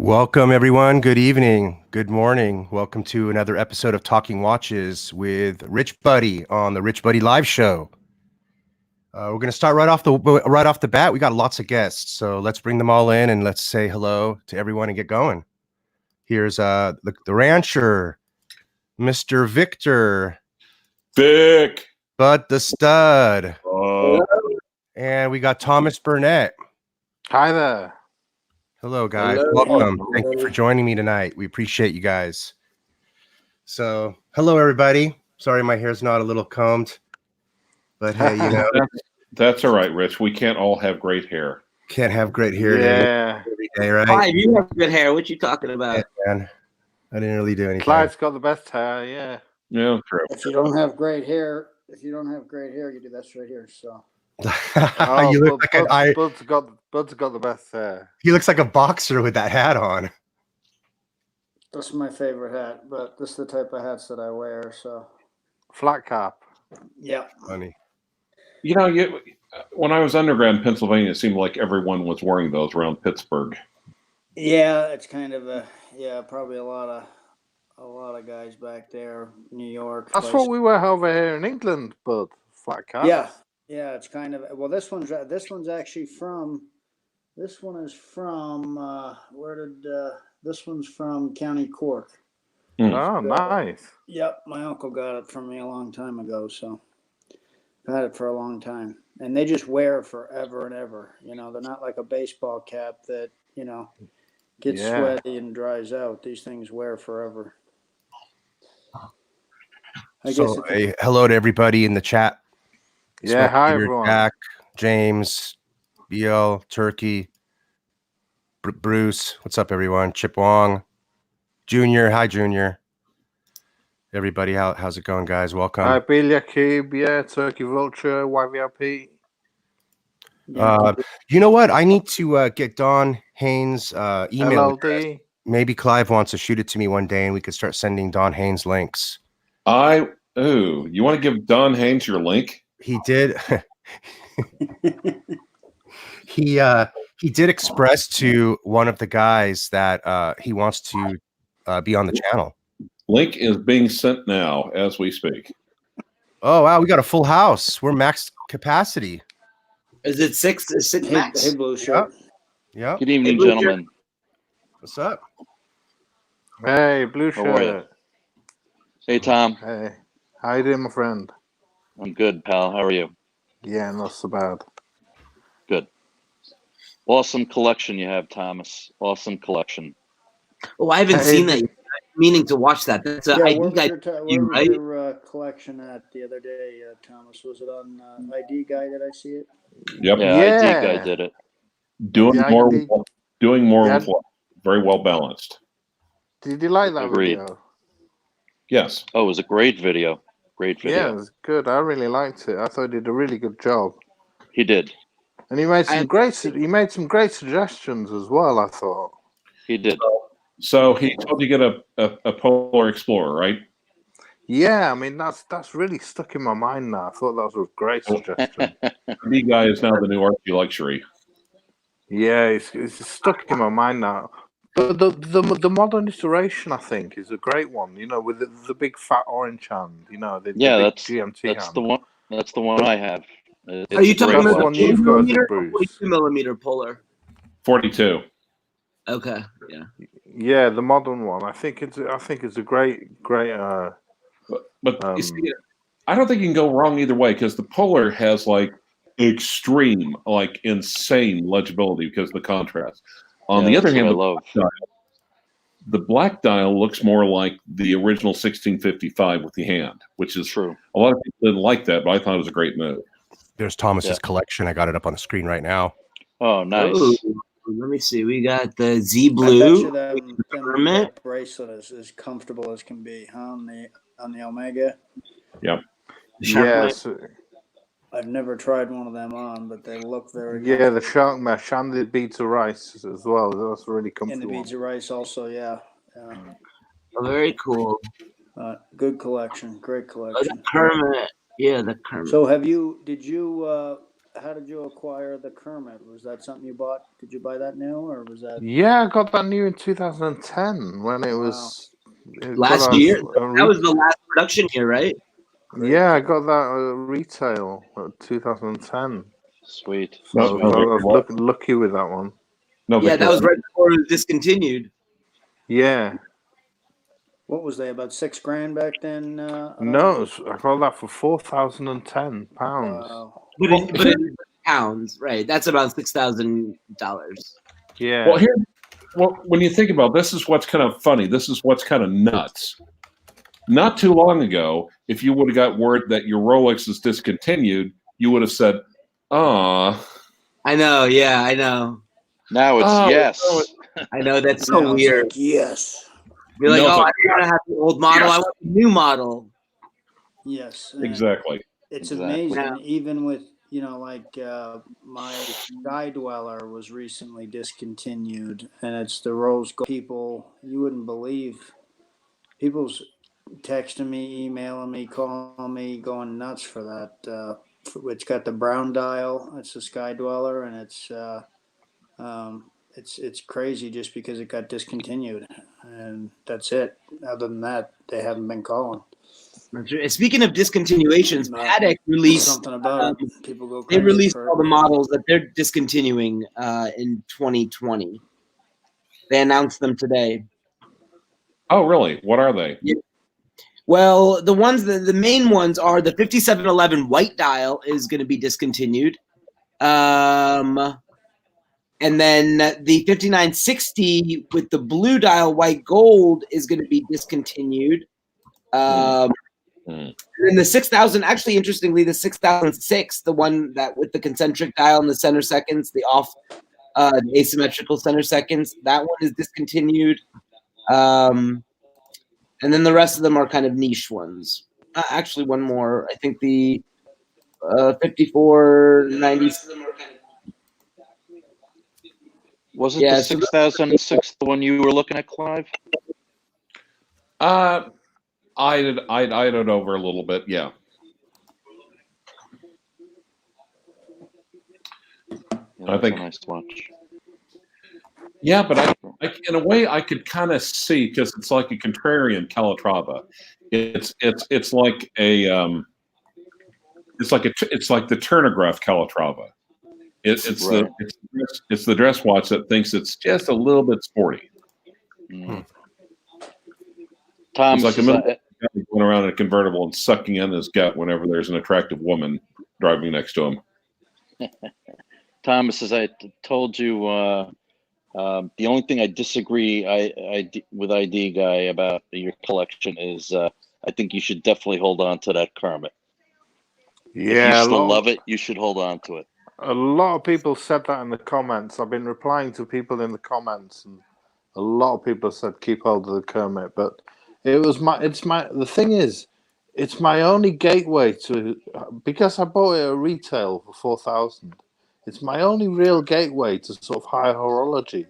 Welcome, everyone. Good evening. Good morning. Welcome to another episode of Talking Watches with Rich Buddy on the Rich Buddy Live Show. We're going to start right off the bat. We got lots of guests, so let's bring them all in and let's say hello to everyone and get going. Here's the rancher, Mr. Victor, Vic, Bud the Stud, and we got Thomas Burnett. Hi there. Hello, guys. Hello. Welcome. Thank you for joining me tonight. We appreciate you guys. So, hello, everybody. Sorry, my hair's not a little combed, but hey, you know. That's all right, Rich. We can't all have great hair. Can't have great hair every day, right? Clyve, you have good hair. What you talking about? Yeah, man. I didn't really do anything. Clyde's got the best hair, yeah. Yeah, true. If you don't have great hair, you do this right here. So You look like Bud's got the best hair. he looks like a boxer with that hat on. this is my favorite hat, but this is the type of hats that I wear. So Flat cap. yeah, Funny. You know, when I was undergrad in Pennsylvania, it seemed like everyone was wearing those around Pittsburgh. yeah, it's kind of probably a lot of guys back there, New York. That's what we wear over here in England, Bud. Flat cap. Yeah, it's kind of this one is from this one's from County Cork. Oh, nice. Yep, my uncle got it from me a long time ago, so I've had it for a long time. And they just wear it forever and ever. You know, they're not like a baseball cap that, you know, gets sweaty and dries out. These things wear forever. Hello to everybody in the chat. Yeah, hi everyone. Jack, James, BL, Turkey, Bruce. What's up, everyone? Chip Wong, Junior. Hi, Junior. Everybody, how's it going, guys? Welcome. Hi, Belia Cube, yeah, Turkey Vulture, YVRP. You know what? I need to get Don Haynes' email address. Maybe Clyve wants to shoot it to me one day, and we could start sending Don Haynes links. You want to give Don Haynes your link? He did. He did express to one of the guys that he wants to be on the channel. Link is being sent now as we speak. Oh wow, we got a full house. We're max capacity. Is it six max? Hey, Blue Shirt. Yeah. Good evening, gentlemen. What's up? Hey, Blue How are you? Shirt. Hey, Tom. Hey, how you doing, my friend? I'm good, pal. How are you? Yeah, not so bad. Good. Awesome collection you have, Thomas. Awesome collection. Oh, I haven't seen that. I'm meaning to watch that. That's an ID guide, right? Your collection at the other day, Thomas? Was it on ID Guide? Did I see it? Yep. Yeah, ID guy did it. Doing more with less. Very well balanced. Did you like that Agreed. video? Yes. Oh, it was a great video. Great video. Yeah, it was good. I really liked it. I thought he did a really good job. He did. And he made some great suggestions as well, I thought. He did. So he told you to get a Polar Explorer, right? Yeah, I mean that's really stuck in my mind now. I thought that was a great suggestion. The guy is now the new Archie Luxury. Yeah, it's stuck in my mind now. But the modern iteration, I think, is a great one. You know, with the big fat orange hand. You know, the big GMT that's hand. the one. That's the one I have. Are you talking about the one you've got, 42 millimeter Polar? 42. Okay, yeah. Yeah, the modern one. I think it's a great. But you see, I don't think you can go wrong either way because the Polar has like extreme, like insane legibility because of the contrast. On the other hand, the black dial looks more like the original 1655 with the hand, which is true. A lot of people didn't like that, but I thought it was a great move. There's Thomas's collection. I got it up on the screen right now. Oh, nice. Ooh, let me see. We got the Z I bet Blue. you that bracelet is as comfortable as can be, huh? On the Omega. Yep. Yes. I've never tried one of them on, but they look very Yeah, the comfortable. shark mesh and the beads of rice as well. That's really comfortable. And the beads of rice also, yeah. Oh, very cool. Good collection, great collection. The Kermit. Yeah, the Kermit. So how did you acquire the Kermit? Was that something you bought? Did you buy that new, or was that? Yeah, I got that new in 2010 when it was last year. That was the last production year, right? Yeah, I got that retail at 2010. Sweet. So I was lucky with that one. Yeah, that was right before it was discontinued. Yeah. What was they, about $6,000 back then? No, I got that for £4,010. Wow. But in pounds, right? That's about $6,000. Yeah. Well, when you think about it, this is what's kind of funny. This is what's kind of nuts. Not too long ago, if you would have got word that your Rolex is discontinued, you would have said, "Ah." I know. Yeah, I know. Now it's yes. I know, that's so weird. Like, yes. You're like, I don't want to have the old model. Yes. I want the new model. Yes. Exactly. It's amazing. Even with, like my Sky Dweller was recently discontinued, and it's the rose gold. People, you wouldn't believe, people's texting me, emailing me, calling me, going nuts for that. It's got the brown dial. It's a Sky Dweller, and it's crazy just because it got discontinued, and that's it. Other than that, they haven't been calling. Speaking of discontinuations, Patek released something about it. People go crazy. They released all the models that they're discontinuing in 2020. They announced them today. Oh, really? What are they? Yeah. Well, the main ones are the 5711 white dial is going to be discontinued. And then the 5960 with the blue dial white gold is going to be discontinued. And then the 6000, actually, interestingly, the 6006, the one that with the concentric dial in the center seconds, the asymmetrical center seconds, that one is discontinued. And then the rest of them are kind of niche ones. Actually, one more. I think the 5490. Was it the 6006 the one you were looking at, Clyve? Eyed it over a little bit, yeah. I think a nice watch. Yeah, but I in a way I could kind of see, because it's like a contrarian Calatrava. It's like a it's like the Turnograph Calatrava. It's the dress watch that thinks it's just a little bit sporty. Tom's like a guy going around in a convertible and sucking in his gut whenever there's an attractive woman driving next to him. Thomas, as I told you, the only thing I disagree with ID Guy about your collection is I think you should definitely hold on to that Kermit. Yeah, if you still love it, you should hold on to it. A lot of people said that in the comments. I've been replying to people in the comments, and a lot of people said keep hold of the Kermit. But the thing is, it's my only gateway to, because I bought it at retail for 4,000. It's my only real gateway to sort of high horology.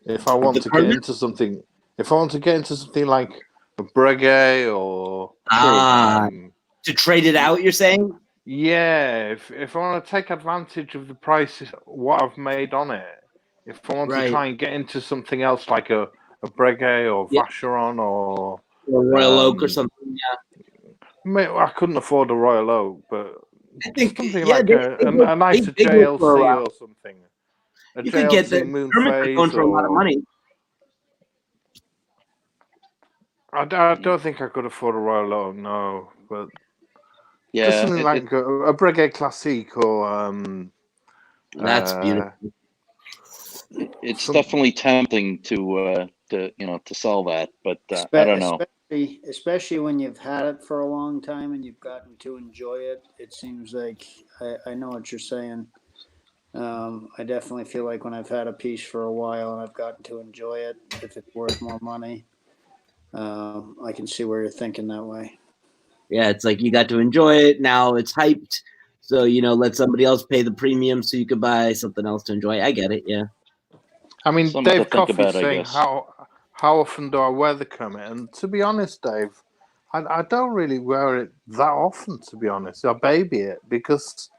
If I want to get into something, like a Breguet or to trade it out, you're saying? Yeah, if I want to take advantage of the prices, what I've made on it, if I want to try and get into something else like a Breguet or Vacheron or Royal Oak or something, I couldn't afford a Royal Oak, but I think something like a nicer JLC or something. You could get the Kermit going for a lot of money. I don't think I could afford a Royal Oak, no, but just something like a Breguet Classique or that's beautiful. It's definitely tempting to sell that, but I don't know. Especially when you've had it for a long time and you've gotten to enjoy it. It seems like I know what you're saying. I definitely feel like when I've had a piece for a while and I've gotten to enjoy it, if it's worth more money, I can see where you're thinking that way. Yeah, it's like you got to enjoy it. Now it's hyped. So, let somebody else pay the premium so you could buy something else to enjoy. I get it, yeah. I mean, Something to Dave think Coffey's about, I saying guess. how often do I wear the Kermit? And to be honest, Dave, I don't really wear it that often. To be honest, I baby it because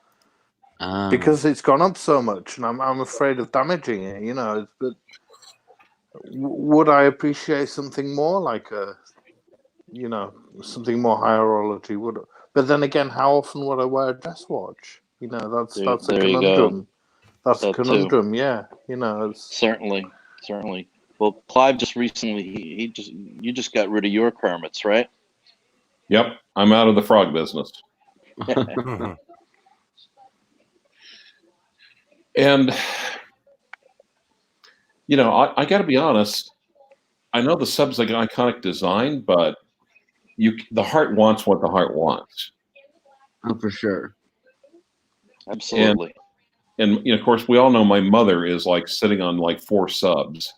it's gone up so much, and I'm afraid of damaging it. But would I appreciate something more like something more high horology? But then again, how often would I wear a dress watch? That's a There you go. conundrum. That's a That too. conundrum. Yeah, Certainly. Well, Clyve just recently you just got rid of your Kermits, right? Yep, I'm out of the frog business. And I got to be honest. I know the sub's like an iconic design, but the heart wants what the heart wants. Oh, for sure. Absolutely. And of course, we all know my mother is like sitting on like 4 subs,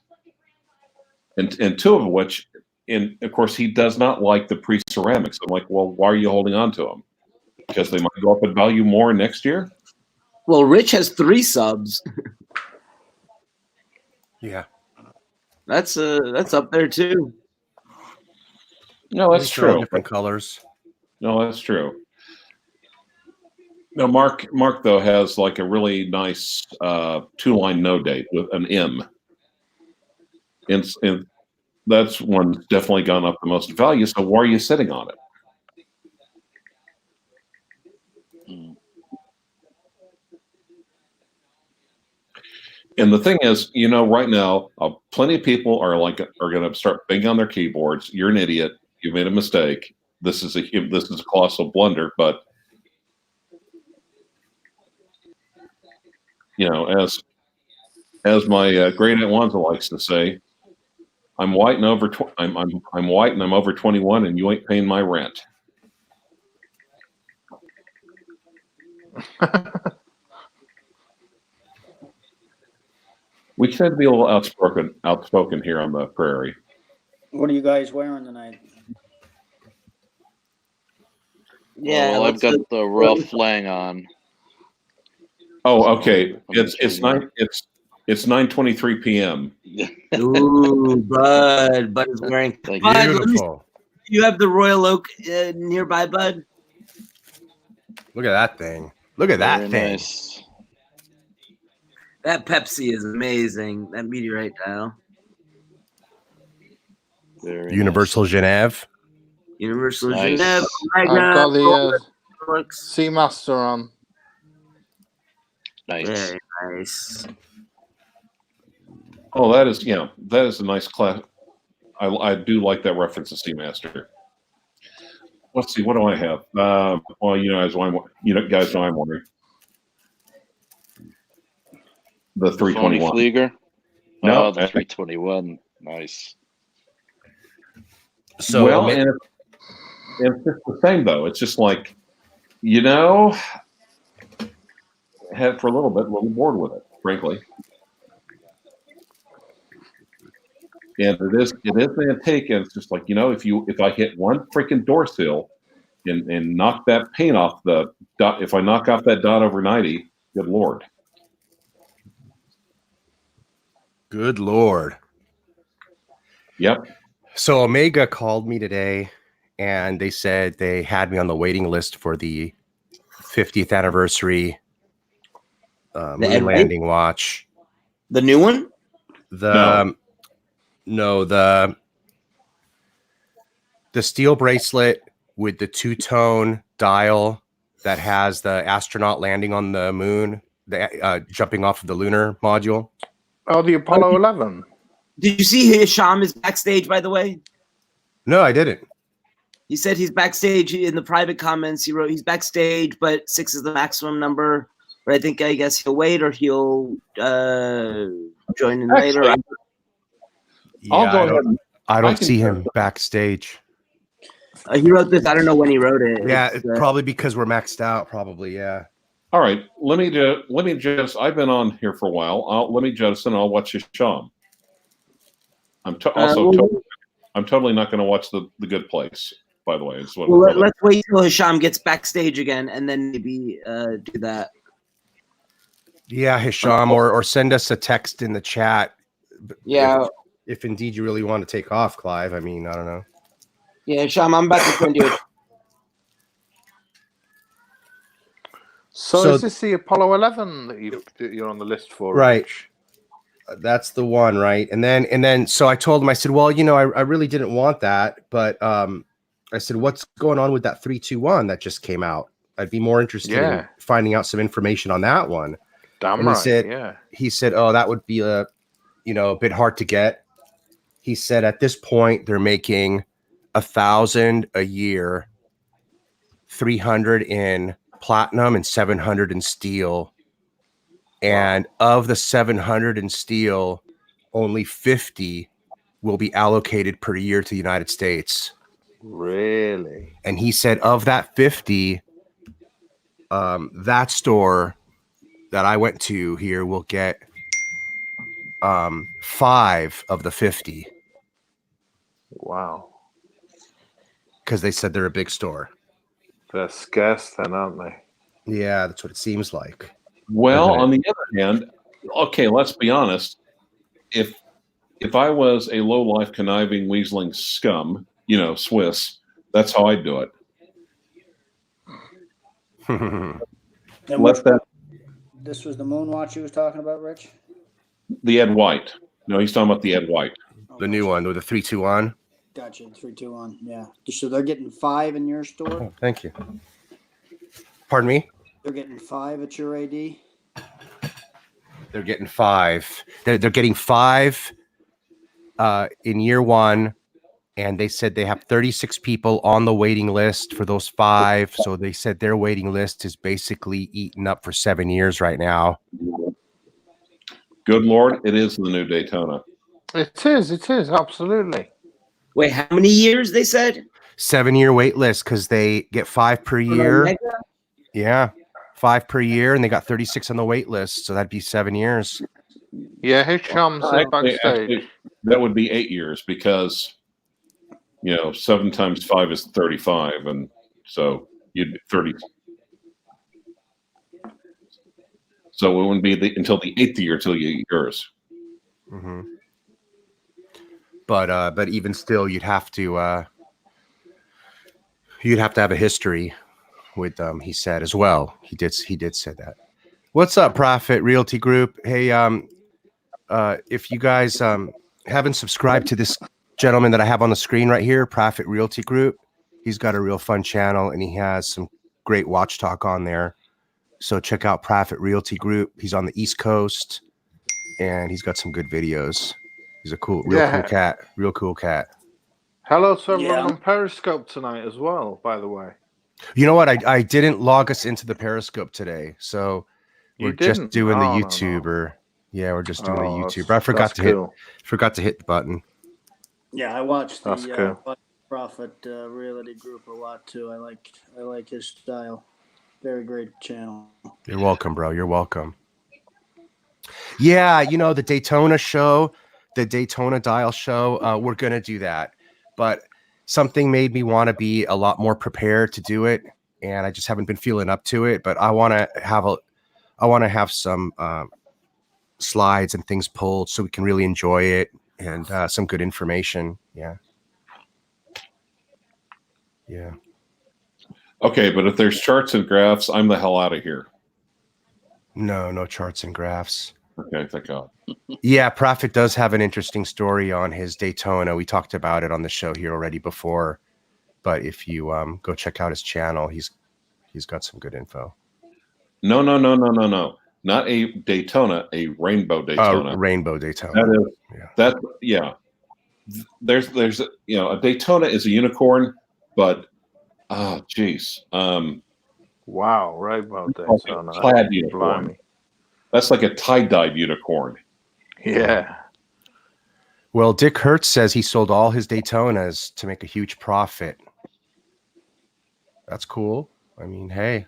and 2 of which, and of course, he does not like the pre-ceramics. I'm like, well, why are you holding on to them? Because they might go up in value more next year. Well, Rich has 3 subs. Yeah, that's up there too. No, that's true. Different colors. No, that's true. No, Mark though has like a really nice 2-line no date with an M, and that's one definitely gone up the most in value. So why are you sitting on it? And the thing is, right now, plenty of people are going to start banging on their keyboards. You're an idiot. You made a mistake. This is a colossal blunder. But as my great aunt Wanza likes to say, I'm white and I'm white and I'm over 21, and you ain't paying my rent. We tend to be a little outspoken here on the prairie. What are you guys wearing tonight? Yeah, well, I've got the Royal Flang on. Oh, okay. It's 9:23 p.m. Ooh, Bud is wearing. Bud, Beautiful. You have the Royal Oak nearby, Bud? Look at that thing. Look at that thing. Nice. That Pepsi is amazing. That meteorite dial. Universal Genève. Universal Nice. Genève. I've got the Speedmaster on. Nice. Very nice. Oh, that is a nice class. I do like that reference to Speedmaster. Let's see, what do I have? Well, guys know I'm wondering. The 321 Flieger. No, the 321. Nice. So well, and it's just the same though. It's just like, had for a little bored with it, frankly. And it is antique, and it's just like, if I hit one freaking door sill and knock that paint off the dot, if I knock off that dot over 90, good Lord. Good Lord. Yep. So Omega called me today, and they said they had me on the waiting list for the 50th anniversary moon landing watch. The new one? The steel bracelet with the 2-tone dial that has the astronaut landing on the moon, jumping off of the lunar module. Oh, the Apollo 11. Did you see Hisham is backstage, by the way? No, I didn't. He said he's backstage in the private comments. He wrote he's backstage, but 6 is the maximum number. But I guess he'll wait or he'll join in later. I don't see him backstage. He wrote this. I don't know when he wrote it. Yeah, probably because we're maxed out. Probably, yeah. All right, let me just. I've been on here for a while. Let me jettison. I'll watch Hisham. I'm totally not going to watch the Good Place. By the way, is what. Well, let's wait till Hisham gets backstage again, and then maybe do that. Yeah, Hisham, or send us a text in the chat. Yeah. If indeed you really want to take off, Clyve. I mean, I don't know. Yeah, Hisham, I'm about to send you. So is this the Apollo 11 that you're on the list for? Right. Rich? That's the one, right? And then so I told him, I said, well, I really didn't want that, but I said, what's going on with that 321 that just came out? I'd be more interested in finding out some information on that one. Damn and right. He said, oh, that would be a bit hard to get. He said at this point they're making 1,000 a year, 300 in platinum and 700 in steel. And of the 700 in steel, only 50 will be allocated per year to the United States. Really? And he said of that 50, that store that I went to here will get 5 of the 50. Wow. Because they said they're a big store. They're scarce then, aren't they? Yeah, that's what it seems like. Well, on the other hand, okay, let's be honest. If I was a low-life, conniving, weaseling scum, Swiss, that's how I'd do it. This was the Moonwatch you was talking about, Rich? The Ed White. No, he's talking about the Ed White. The new one with the 321. Gotcha, 321. Yeah. So they're getting 5 in your store? Oh, thank you. Pardon me? They're getting 5 at your AD? They're getting 5. They're getting 5 in year 1, and they said they have 36 people on the waiting list for those 5. So they said their waiting list is basically eaten up for 7 years right now. Good Lord, it is the new Daytona. It is, absolutely. Wait, how many years they said? 7-year wait list because they get 5 per year. Yeah, 5 per year, and they got 36 on the wait list, so that'd be 7 years. Yeah, Hisham's backstage. Actually, that would be 8 years because 7 times 5 is 35, and so you'd 30. So it wouldn't be until the 8th year till you get yours. Mm-hmm. But even still, you'd have to have a history with he said as well. He did say that. What's up, Profit Realty Group? Hey, if you guys haven't subscribed to this gentleman that I have on the screen right here, Profit Realty Group, he's got a real fun channel and he has some great watch talk on there. So check out Profit Realty Group. He's on the East Coast and he's got some good videos. He's a cool cat. Real cool cat. Hello to everyone on Periscope tonight as well, by the way. You know what? I didn't log us into the Periscope today, so we're just doing the YouTuber. No. Yeah, we're just doing the YouTuber. I forgot to hit the button. Yeah, I watched the Profit Realty Group a lot too. I like his style. Very great channel. You're welcome, bro. You're welcome. Yeah, the Daytona show, the Daytona dial show. We're gonna do that, but something made me want to be a lot more prepared to do it, and I just haven't been feeling up to it. But I want to have some slides and things pulled so we can really enjoy it and some good information. Yeah. Okay, but if there's charts and graphs, I'm the hell out of here. No charts and graphs. Okay, thank God. Yeah, Prophet does have an interesting story on his Daytona. We talked about it on the show here already before, but if you go check out his channel, he's got some good info. No. Not a Daytona, a rainbow Daytona. Rainbow Daytona. There's a Daytona is a unicorn, but geez. Wow, rainbow Daytona. Plaid unicorn. Blimey. That's like a tie-dyed unicorn. Yeah. Well, Dick Hertz says he sold all his Daytonas to make a huge profit. That's cool. I mean, hey,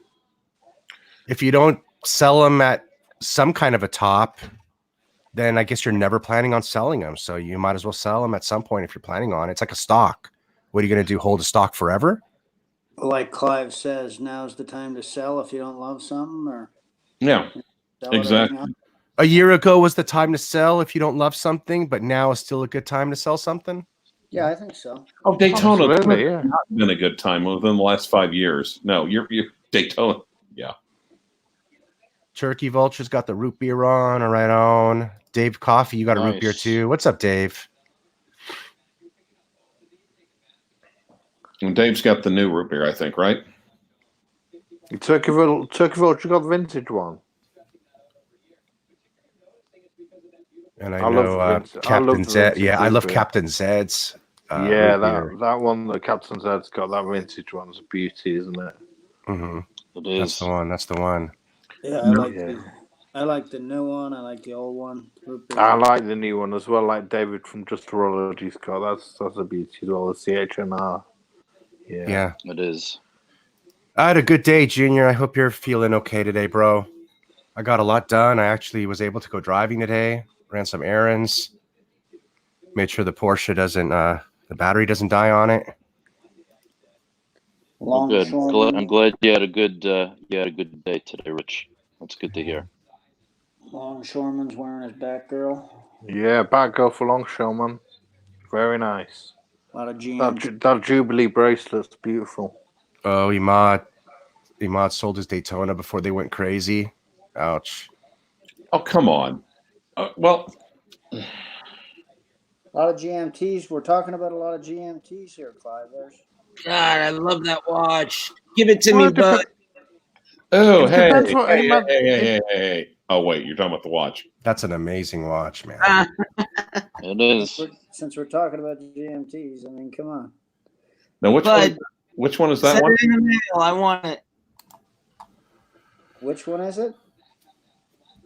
if you don't sell them at some kind of a top, then I guess you're never planning on selling them. So you might as well sell them at some point if you're planning on. It's like a stock. What are you going to do? Hold a stock forever? Like Clyve says, now's the time to sell if you don't love something, or Yeah, sell it or exactly. hang on. A year ago was the time to sell if you don't love something, but now is still a good time to sell something? Yeah, I think so. Oh, Daytona Absolutely, yeah. not been a good time within the last 5 years. No, you're Daytona. Yeah. Turkey Vulture's got the root beer on, all right on. Dave Coffee, you got a root beer Nice. too. What's up, Dave? And Dave's got the new root beer, I think, right? Turkey Vulture got the vintage one. And I love the vintage- I love Captain the Zed. vintage Yeah, I root love beer. Captain Zed's. Yeah, root beer. that one that Captain Zed's got, that vintage one's a beauty, isn't it? Mhm. It That's is. the one. That's the one. Yeah, I like the new one. I like the old one. Root beer. I like the new one as well, like David from Just Horology's got. That's a beauty as well, the CHNR. Yeah. Yeah. It is. I had a good day, Junior. I hope you're feeling okay today, bro. I got a lot done. I actually was able to go driving today, ran some errands, made sure the Porsche doesn't, the battery doesn't die on it. Well, good. Longshoreman. I'm glad you had a good day today, Rich. That's good to hear. Longshoreman's wearing his Batgirl. Yeah, Batgirl for Longshoreman. Very nice. A lot of GM. That Jubilee bracelet's beautiful. Oh, Imad sold his Daytona before they went crazy. Ouch. Oh, come on. Well, A lot of GMTs. We're talking about a lot of GMTs here, Clyve. God, I love that watch. Give it to Well, me, it bud. oh, It hey, depends what hey, Imad- hey. Oh, wait, you're talking about the watch. That's an amazing watch, man. It is. Since we're talking about GMTs, I mean, come on. Now, which Bud, one is that send one? it in the mail. I want it. Which one is it?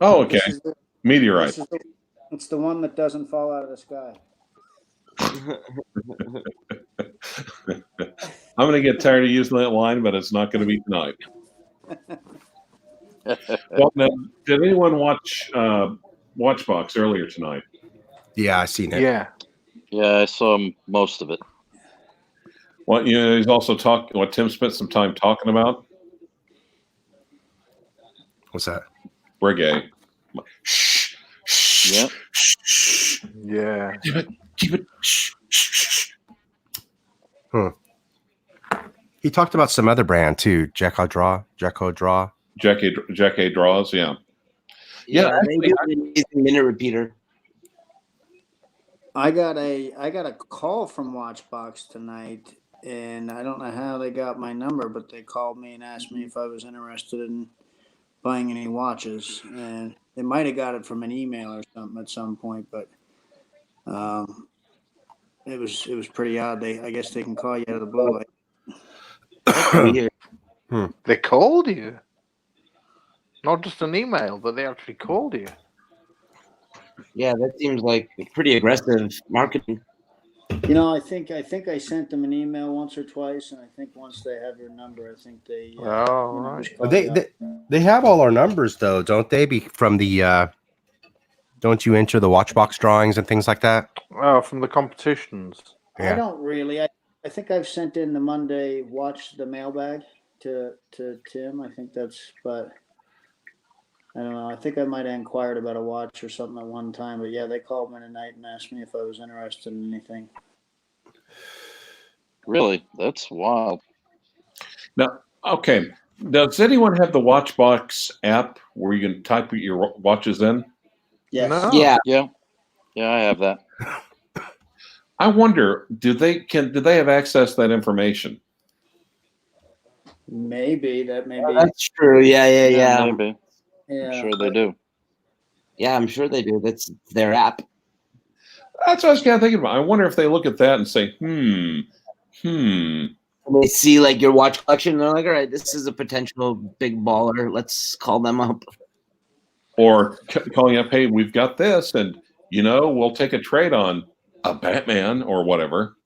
Oh, okay. This is the- Meteorite. It's the one that doesn't fall out of the sky. I'm going to get tired of using that line, but it's not going to be tonight. Well, now, did anyone watch WatchBox earlier tonight? Yeah, I seen it. Yeah. Yeah, I saw most of it. Well, he's also talking. What Tim spent some time talking about. What's that? Brigade. Shh. Yep. Yeah. Keep it. Shh. He talked about some other brand too. Jacko Draw. Jack A draws. Yeah. Yeah, they do an amazing minute repeater. I got a call from WatchBox tonight, and I don't know how they got my number, but they called me and asked me if I was interested in buying any watches, and they might have got it from an email or something at some point, but it was pretty odd. I guess they can call you out of the blue. They called you. Not just an email, but they actually called you. Yeah, that seems like pretty aggressive marketing. You know, I think I sent them an email once or twice, and I think once they have your number, I think they. Right. just call you up. They have all our numbers though, don't they? From the don't you enter the WatchBox drawings and things like that? Oh, from the competitions. I don't really. I think I've sent in the Monday watch the mailbag to Tim. I think that's, but I don't know. I think I might have inquired about a watch or something at one time, but yeah, they called me tonight and asked me if I was interested in anything. Really? That's wild. Now, okay. Does anyone have the WatchBox app where you can type your watches in? Yes. No. Yeah, Yeah, I have that. I wonder, do they have access to that information? Maybe that may be. that's true. Yeah. Maybe. Yeah. I'm sure they do. Yeah, I'm sure they do. That's their app. That's what I was kind of thinking about. I wonder if they look at that and say, They see like your watch collection, and they're like, "All right, this is a potential big baller. Let's call them up." Or calling up, hey, we've got this, and we'll take a trade on a Batman or whatever.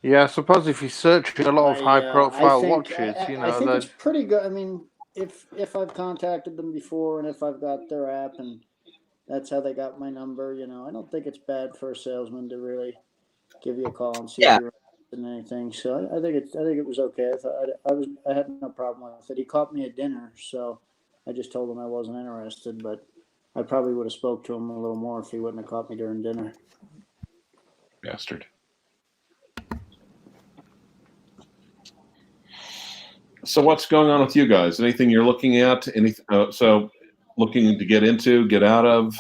Yeah, I suppose if you search a lot of high-profile I think watches, I think it's pretty good. I mean, if I've contacted them before and if I've got their app and that's how they got my number, I don't think it's bad for a salesman to really give you a call and see if you're interested in anything. So I think it was okay. I had no problem with it. He caught me at dinner, so I just told him I wasn't interested, but I probably would have spoke to him a little more if he wouldn't have caught me during dinner. Bastard. So what's going on with you guys? Anything you're looking at? Looking to get into, get out of?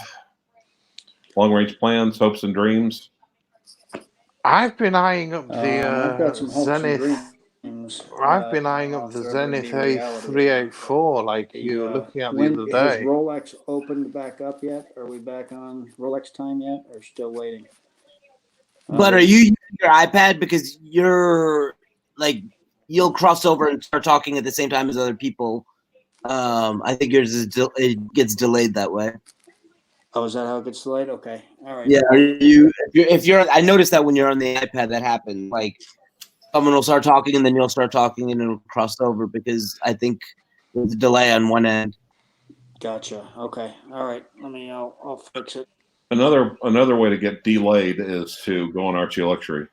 Long-range plans, hopes and dreams? I've been eyeing up I've got some hopes Zenith. and dreams. I've been eyeing up the Zenith A384 like you were looking at the other Has day. Rolex opened back up yet? Are we back on Rolex time yet, or still waiting? But are you using your iPad because you'll cross over and start talking at the same time as other people? I think yours it gets delayed that way. Oh, is that how it gets delayed? Okay, all right. Yeah, I noticed that when you're on the iPad, that happens. Like someone will start talking and then you'll start talking and it'll cross over because I think there's a delay on one end. Gotcha. Okay. All right. I'll fix it. Another way to get delayed is to go on Archie Luxury.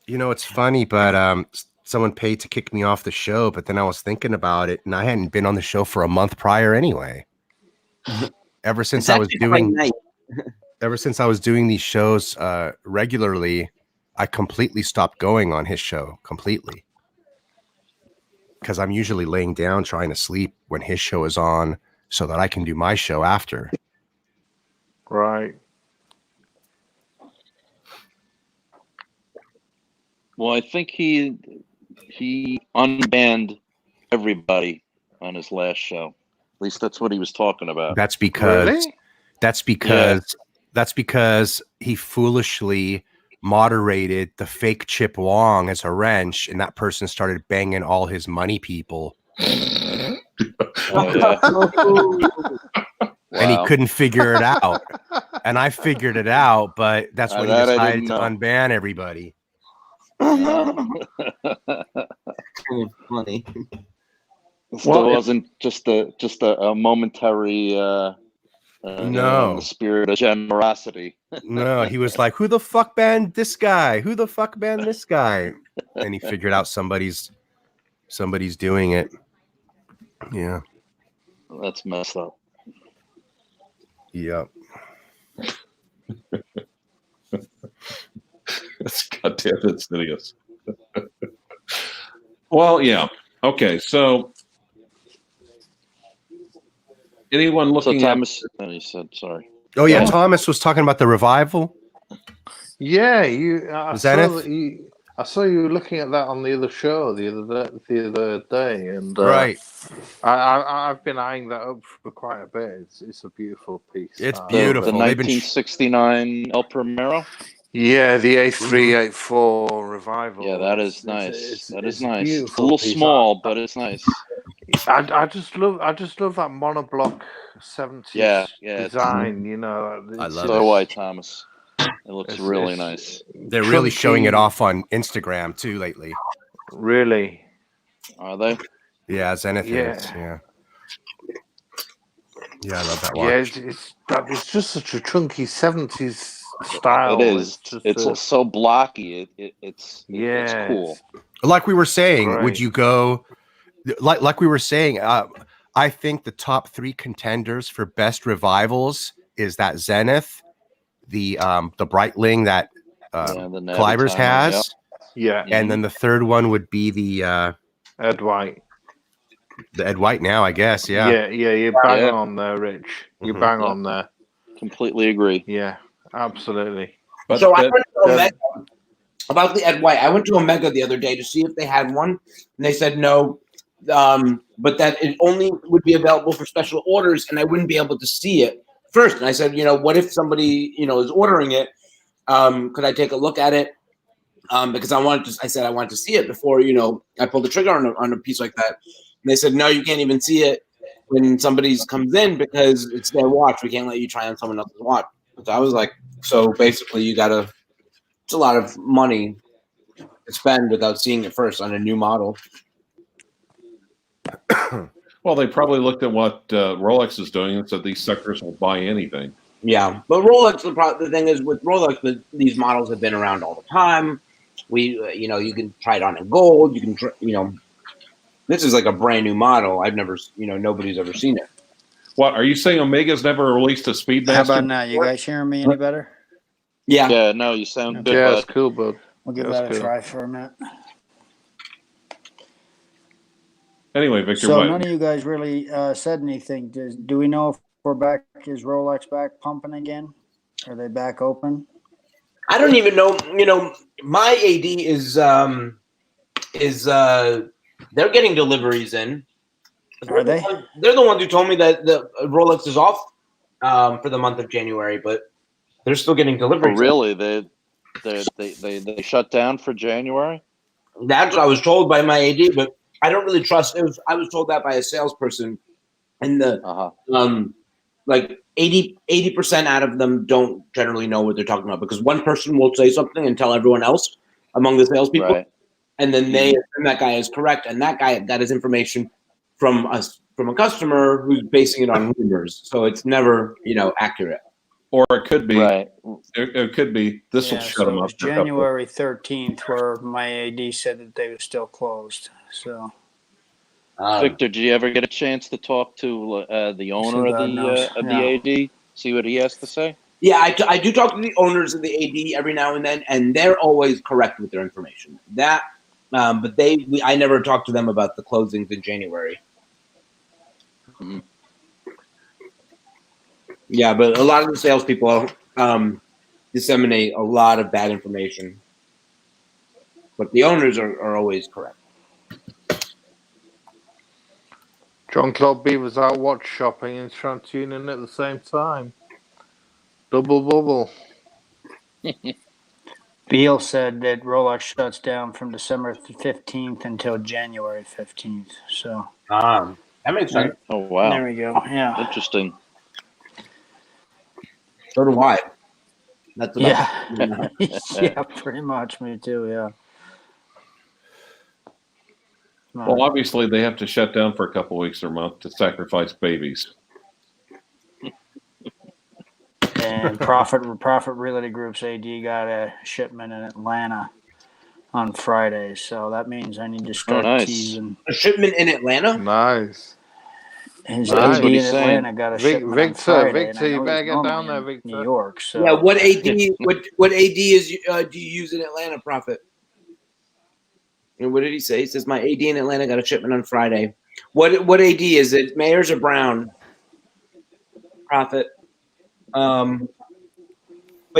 It's funny, but someone paid to kick me off the show, but then I was thinking about it, and I hadn't been on the show for a month prior anyway. Ever since I was doing these shows regularly, I completely stopped going on his show completely because I'm usually laying down trying to sleep when his show is on so that I can do my show after. Right. Well, I think he unbanned everybody on his last show. At least that's what he was talking about. That's because Really? that's because he foolishly moderated the fake Chip Wong as a wrench, and that person started banging all his money people. Oh, yeah. And he couldn't figure it out. And I figured it out, but that's when he decided to unban everybody. Kind of funny. Still wasn't just a momentary no, in the spirit of generosity. No, he was like, who the fuck banned this guy? Who the fuck banned this guy? And he figured out somebody's doing it. Yeah. That's messed up. Yep. That's goddamn insidious. Well, yeah. Okay, so anyone looking at Thomas? He said, "Sorry." Oh yeah, Thomas was talking about the revival. Yeah, I saw you looking at that on the other show the other day, and right. I've been eyeing that up for quite a bit. It's a beautiful piece. It's beautiful. The 1969 El Primero. Yeah, the A384 revival. Yeah, that is nice. That is nice. It's a little small, but it's nice. I just love that monoblock 70s design. I love so do I, Thomas. It looks really nice. They're really showing it off on Instagram too lately. Really? Are they? Yeah, Zenith is. Yeah. Yeah, I love that watch. Yeah, it's just such a chunky 70s style. It is. It's so blocky. It's cool. Like we were saying, would you go? Like we were saying, I think the top 3 contenders for best revivals is that Zenith, the Breitling that Clyve's has, and then the third one would be the Ed White. The Ed White now, I guess. Yeah. Yeah. You bang on there, Rich. You bang on there. Completely agree. Yeah, absolutely. But so I went to Omega about the Ed White. I went to Omega the other day to see if they had one, and they said no, but that it only would be available for special orders, and I wouldn't be able to see it first. And I said, what if somebody is ordering it? Could I take a look at it? Because I wanted to see it before I pulled the trigger on a piece like that. And they said, no, you can't even see it when somebody comes in because it's their watch. We can't let you try on someone else's watch. So I was like, so basically you got to It's a lot of money to spend without seeing it first on a new model. Well, they probably looked at what Rolex is doing and said these suckers will buy anything. Yeah, but Rolex. The thing is with Rolex, these models have been around all the time. You can try it on in gold. You can, this is like a brand new model. I've never, nobody's ever seen it. What are you saying? Omega's never released a Speedmaster? How about now? You guys hearing me any better? Yeah. Yeah, no, you sound good. Yeah, Bud. it's cool, bud. We'll give That's that a cool. try for a minute. Anyway, Victor, So what? none of you guys really said anything. Do we know if we're back? Is Rolex back pumping again? Are they back open? I don't even know. My AD is they're getting deliveries in. Are they? They're the ones who told me that the Rolex is off for the month of January, but they're still getting Oh, deliveries. really? They shut down for January? That's what I was told by my AD, but I don't really trust. I was told that by a salesperson, and like 80% out of them don't generally know what they're talking about because one person will say something and tell everyone else among the salespeople, Right. and then they assume that guy is correct, and that guy got his information from a customer who's basing it on rumors, so it's never accurate. Or it could be. Right. It could be. This will shut them it up. was January 13th where my AD said that they were still closed. So, Victor, did you ever get a chance to talk to the owner of God knows. the AD? See what he has to say? Yeah, I do talk to the owners of the AD every now and then, and they're always correct with their information. But I never talked to them about the closings in January. Mm-hmm. Yeah, but a lot of the salespeople disseminate a lot of bad information, but the owners are always correct. John Claude B was out watch shopping and trying to tune in at the same time. Double bubble. Beal said that Rolex shuts down from December 15th until January 15th. So, That makes sense. Oh, wow. there we go. Yeah. Interesting. So do I. That's about Yeah, pretty much. Me too. Yeah. Well, obviously, they have to shut down for a couple weeks or a month to sacrifice babies. And Profit Realty Group's AD got a shipment in Atlanta on Friday, so that means I need to start teasing. A shipment in Atlanta? Nice. His Nice. AD in Atlanta got a shipment on Friday. Victor, you better get down there, Victor. New York. So yeah, what AD? what AD is do you use in Atlanta, Profit? And what did he say? He says my AD in Atlanta got a shipment on Friday. What AD is it? Mayors or Brown? Profit. But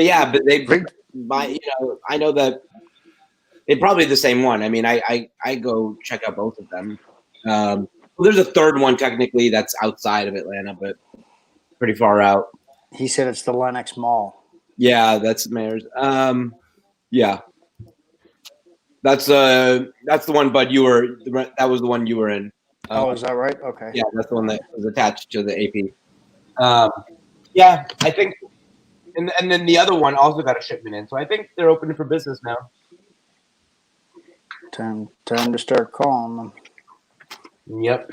yeah, but they buy. I know that it's probably the same one. I mean, I go check out both of them. Well, there's a third one technically that's outside of Atlanta, but pretty far out. He said it's the Lenox Mall. Yeah, that's Mayors. Yeah. That's the one, Bud. That was the one you were in. Is that right? Okay. Yeah, that's the one that was attached to the AP. Yeah, I think, and then the other one also got a shipment in, so I think they're open for business now. Time to start calling them. Yep.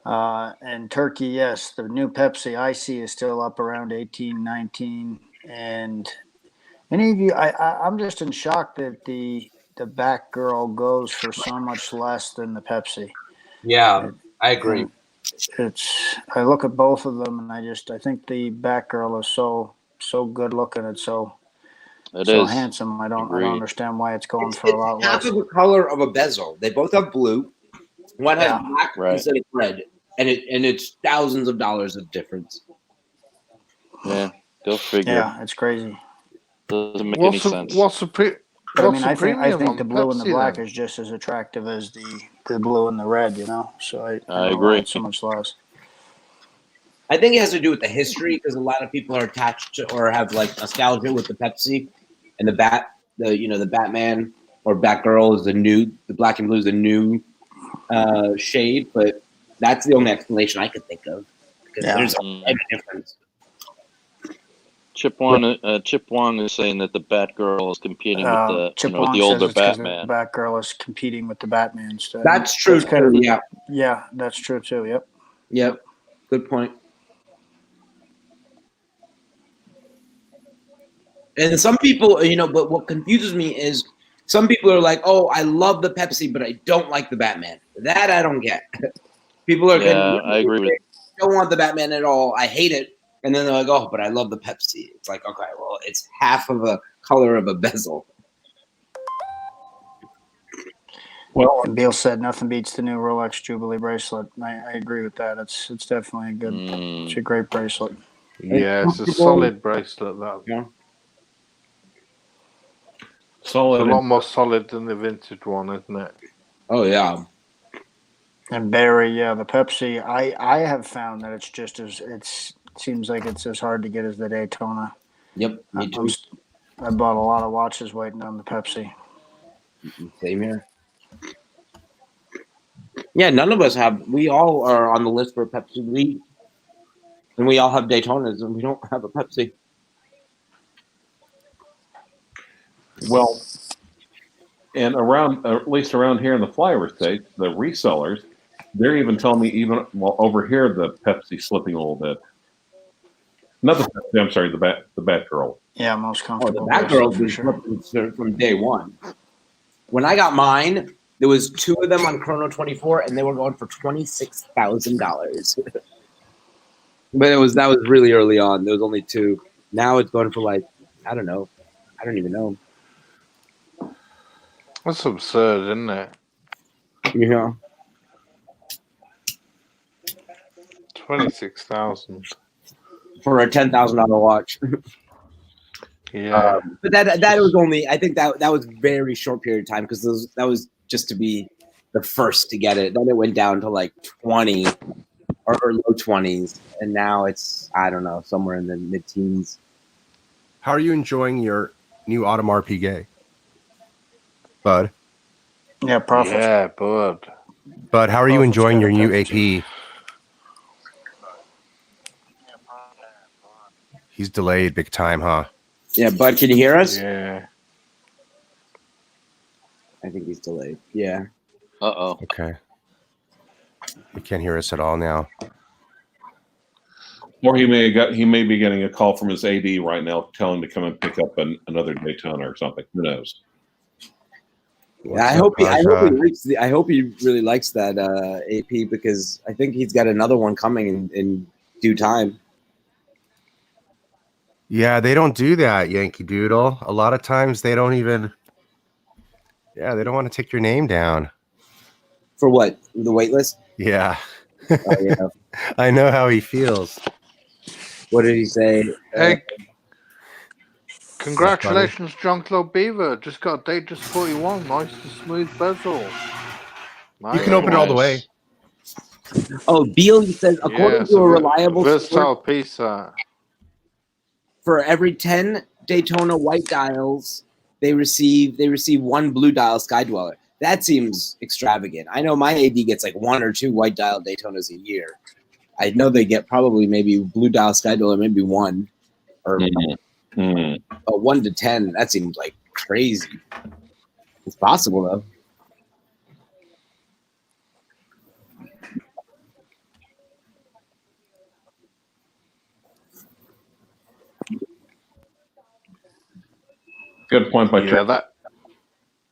And Turkey, yes, the new Pepsi IC is still up around 18, 19, and any of you, I'm just in shock that the Batgirl goes for so much less than the Pepsi. Yeah, I agree. I look at both of them and I think the Batgirl is so good looking and so handsome. I don't understand why it's going for a lot less. Half of the color of a bezel. They both have blue. One has black instead of red, and it's thousands of dollars of difference. Yeah, go figure. Yeah, it's crazy. Doesn't make any sense. I think the blue and the black is just as attractive as the blue and the red, So I agree. It's so much less. I think it has to do with the history because a lot of people are attached to or have like nostalgia with the Pepsi and the Batman or Batgirl is the black and blue is the new shade, but that's the only explanation I could think of because there's a difference. Chip Wong is saying that the Batgirl is competing with the Chip with Wong the says older it's 'cause Batman. the Batgirl is competing with the Batman. So That's true kind too. of, Yeah. yeah, that's true too. Yep. Yep. Good point. And some people, but what confuses me is some people are like, "Oh, I love the Pepsi, but I don't like the Batman." That I don't get. People are I agree with. don't want the Batman at all. I hate it. And then they're like, "Oh, but I love the Pepsi." It's like, okay, well, it's half of a color of a bezel. Well, And Beal said nothing beats the new Rolex Jubilee bracelet. I agree with that. It's definitely a good. It's a great bracelet. Yeah, it's a solid bracelet. That. Yeah. solid. It's a lot more solid than the vintage one, isn't it? Oh yeah. And Barry, yeah, the Pepsi. I have found that it's just as it seems like it's as hard to get as the Daytona. Yep. Me too. I bought a lot of watches waiting on the Pepsi. Same here. Yeah, none of us have. We all are on the list for Pepsi. And we all have Daytonas, and we don't have a Pepsi. Well, and around, at least around here in the flyover states, the resellers, they're even telling me over here the Pepsi slipping a little bit. Not the Pepsi, I'm sorry, the Batgirl. Yeah, most Oh, comfortable. the Batgirl for was sure. slipping from day one. When I got mine, there was 2 of them on Chrono 24, and they were going for $26,000. But that was really early on. There was only 2. Now it's going for like, I don't know. I don't even know. That's absurd, isn't it? Yeah. 26,000 For a $10,000 watch. Yeah. But that was only, I think that was very short period of time because that was just to be the first to get it. Then it went down to like 20 or low 20s, and now it's, I don't know, somewhere in the mid-teens. How are you enjoying your new Audemars Piguet, Bud? Yeah, profit. Yeah, bud. Bud, how are you enjoying your new AP? He's delayed big time, huh? Yeah, Bud, can you hear us? Yeah. I think he's delayed. Yeah. Uh-oh. Okay. He can't hear us at all now. Or he may be getting a call from his AD right now telling him to come and pick up another Daytona or something. Who knows? Yeah, I hope he really likes that AP because I think he's got another one coming in due time. Yeah, they don't do that, Yankee Doodle. A lot of times they don't even. Yeah, they don't want to take your name down. For what? The wait list? Yeah. Oh, yeah. I know how he feels. What did he say? Hey, congratulations, Jean-Claude Beaver. Just got a Datejust 41. Nice and smooth bezel. Nice. You can open it all the way. Oh, Beal says, according to a reliable versatile source, piece. for every 10 Daytona white dials, they receive 1 blue dial Sky Dweller. That seems extravagant. I know my AD gets like 1 or 2 white dial Daytonas a year. I know they get probably maybe blue dial Sky Dweller, maybe 1 or 1 to 10. That seems like crazy. It's possible though. Good point by that.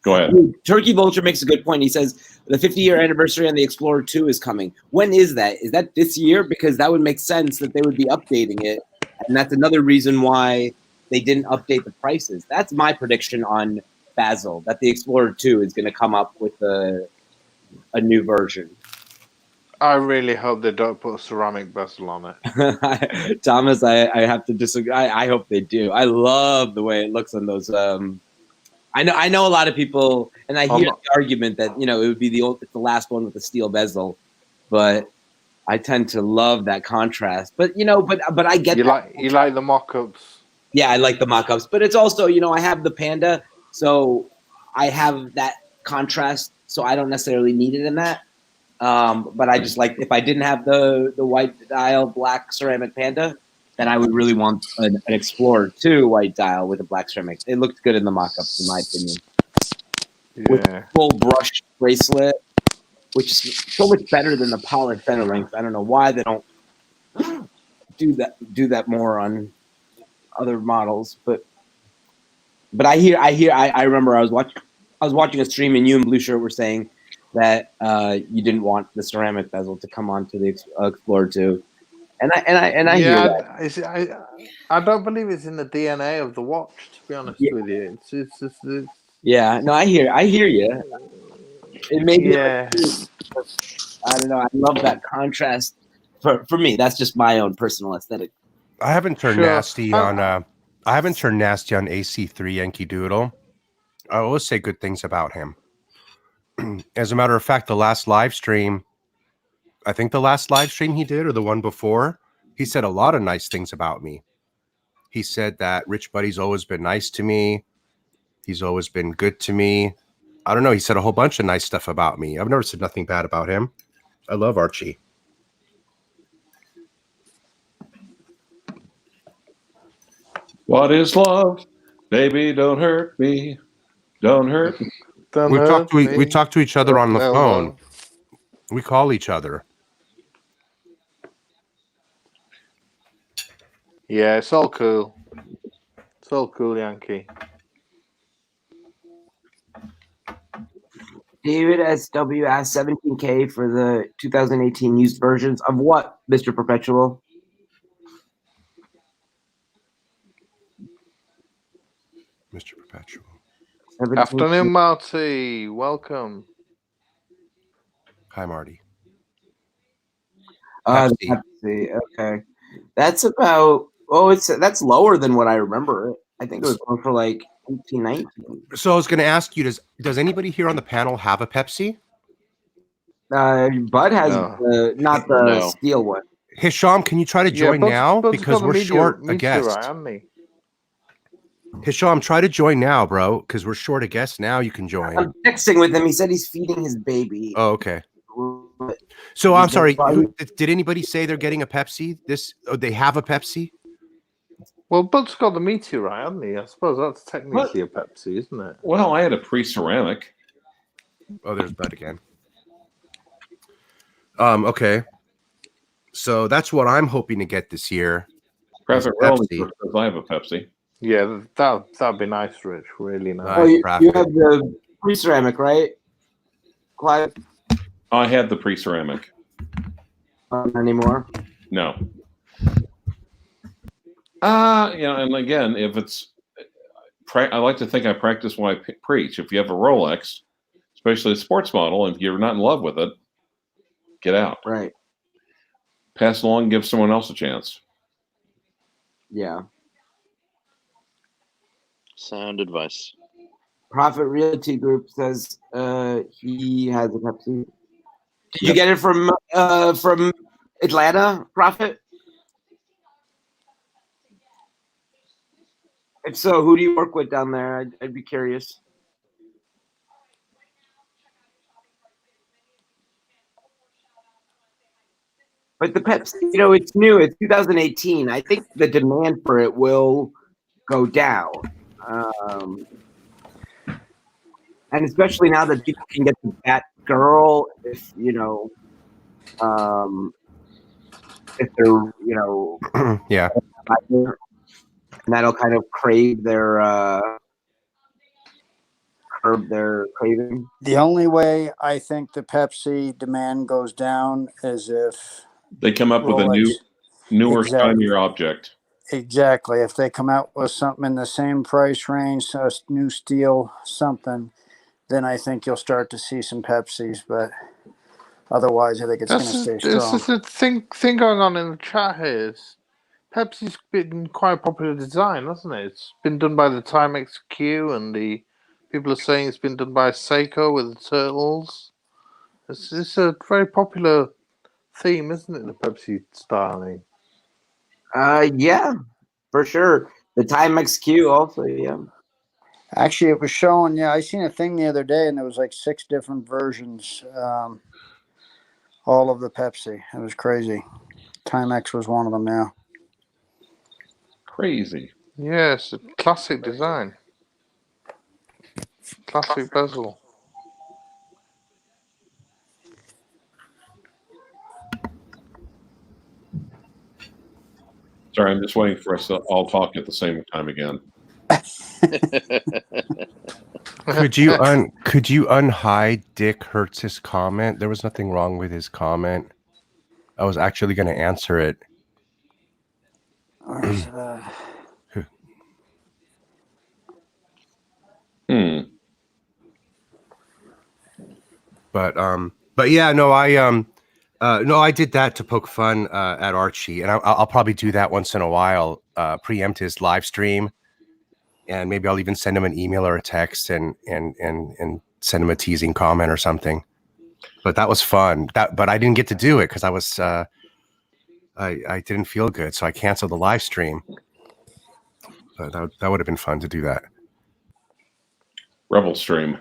Go ahead. Turkey Vulture makes a good point. He says the 50-year anniversary on the Explorer 2 is coming. When is that? Is that this year? Because that would make sense that they would be updating it. And that's another reason why they didn't update the prices. That's my prediction on Basil, that the Explorer 2 is going to come up with a new version. I really hope they don't put a ceramic bezel on it. Thomas, I have to disagree. I hope they do. I love the way it looks on those. I know a lot of people, and I hear the argument that it would be it's the last one with the steel bezel, but I tend to love that contrast. But but I get you like the mock-ups. Yeah, I like the mock-ups, but it's also I have the Panda, so I have that contrast, so I don't necessarily need it in that. But I just like if I didn't have the white dial black ceramic Panda, that I would really want an Explorer 2 white dial with a black ceramic. It looked good in the mock-ups, in my opinion. With full brush bracelet, which is so much better than the polished center links. I don't know why they don't do that more on other models, but I remember I was watching a stream and you and Blue Shirt were saying that you didn't want the ceramic bezel to come onto the Explorer 2. And I hear that. I don't believe it's in the DNA of the watch, to be honest with you. It's yeah, no, I hear you. It may be I don't know. I love that contrast. For me, that's just my own personal aesthetic. I haven't turned nasty on AC3 Yankee Doodle. I always say good things about him. As a matter of fact, the last live stream he did, or the one before, he said a lot of nice things about me. He said that Rich Buddy's always been nice to me. He's always been good to me. I don't know. He said a whole bunch of nice stuff about me. I've never said nothing bad about him. I love Archie. What is love? Baby, don't hurt me. Don't hurt me. We talk to each other on the phone. We call each other. Yeah, it's all cool. It's all cool, Yankee. David SW asked 17K for the 2018 used versions of what, Mr. Perpetual? Mr. Perpetual. Afternoon, Marty. Welcome. Hi, Marty. Pepsi. Okay. That's about, that's lower than what I remember. I think it was going for like 18, 19. So I was going to ask you, does anybody here on the panel have a Pepsi? Bud has not the steel one. Hisham, can you try to join now? Because we're short a guest. Right, Hisham, try to join now, bro, because we're short a guest now. You can join. I'm texting with him. He said he's feeding his baby. Oh, okay. So I'm sorry. Did anybody say they're getting a Pepsi? They have a Pepsi? Well, Bud's got the meteorite, hasn't he? I suppose that's technically a Pepsi, isn't it? Well, I had a pre-ceramic. Oh, there's Bud again. Okay. So that's what I'm hoping to get this year. Present Rolling because I have a Pepsi. Yeah, that'd be nice, Rich. Really nice. Oh, you have the pre-ceramic, right, Clyve? I had the pre-ceramic. Not anymore? No. And again, if it's, I like to think I practice what I preach. If you have a Rolex, especially a sports model, and if you're not in love with it, get out. Right. Pass it along, give someone else a chance. Yeah. Sound advice. Profit Realty Group says he has a Pepsi. Did you get it from Atlanta, Profit? If so, who do you work with down there? I'd be curious. But the Pepsi, it's new. It's 2018. I think the demand for it will go down. And especially now that people can get the Batgirl, if they're, yeah. And that'll kind of crave curb their craving. The only way I think the Pepsi demand goes down is if they come up with a newer, shinier object. Exactly. If they come out with something in the same price range, so new steel something, then I think you'll start to see some Pepsis. But otherwise, I think it's going to stay strong. This is the thing going on in the chat here. Is Pepsi's been quite a popular design, hasn't it? It's been done by the Timex Q, and the people are saying it's been done by Seiko with the turtles. It's a very popular theme, isn't it? The Pepsi styling. Yeah, for sure. The Timex Q also, yeah. Actually, it was showing. Yeah, I seen a thing the other day, and there was like 6 different versions. All of the Pepsi. It was crazy. Timex was one of them. Yeah. Crazy. Yes, classic design. Classic bezel. Sorry, I'm just waiting for us to all talk at the same time again. Could you unhide Dick Hertz's comment? There was nothing wrong with his comment. I was actually going to answer it. Where's But yeah, no, I did that to poke fun at Archie, and I'll probably do that once in a while, preempt his live stream, and maybe I'll even send him an email or a text and send him a teasing comment or something. But that was fun. But I didn't get to do it because I was I didn't feel good, so I canceled the live stream. But that would have been fun to do that. Rebel stream.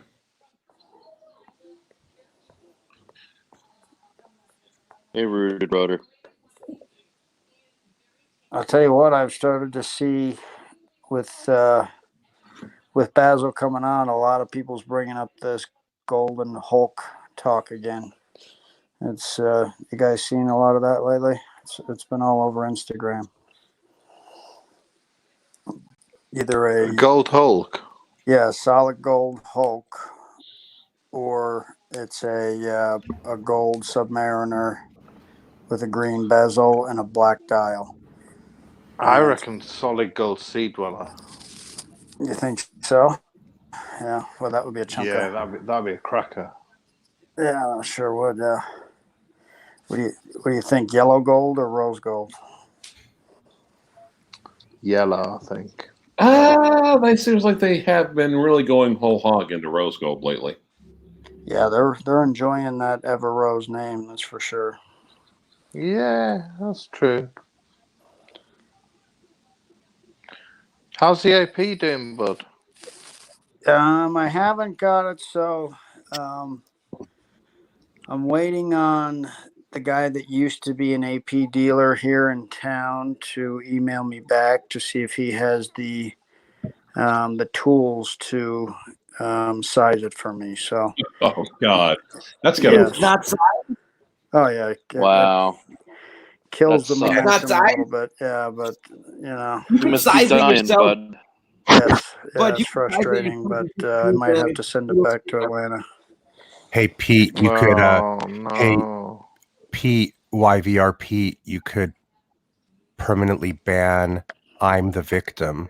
Hey, Rooted Rotor. I'll tell you what, I've started to see with Basil coming on, a lot of people's bringing up this Golden Hulk talk again. It's you guys seen a lot of that lately? It's been all over Instagram. Either a Gold Hulk. Yeah, solid gold Hulk, or it's a gold Submariner with a green bezel and a black dial. I reckon solid gold Sea Dweller. You think so? Yeah. Well, that would be a chunk. Yeah, that'd be a cracker. Yeah, I sure would. Yeah. What do you think? Yellow gold or rose gold? Yellow, I think. It seems like they have been really going whole hog into rose gold lately. Yeah, they're enjoying that Ever Rose name. That's for sure. Yeah, that's true. How's the AP doing, bud? I haven't got it, so I'm waiting on the guy that used to be an AP dealer here in town to email me back to see if he has the tools to size it for me. So. Oh God, that's gonna. Yes. Not size. Oh yeah. Wow. Kills That the sucks. momentum Not a size? little bit. Yeah, but you know. You You can must be size it dying, yourself. bud. Yes. Yeah, But you it's can size it frustrating, but yourself. I might have to send it back to Atlanta. Hey Pete, you could no. hey Pete, YVR Pete, you could permanently ban I'm the victim.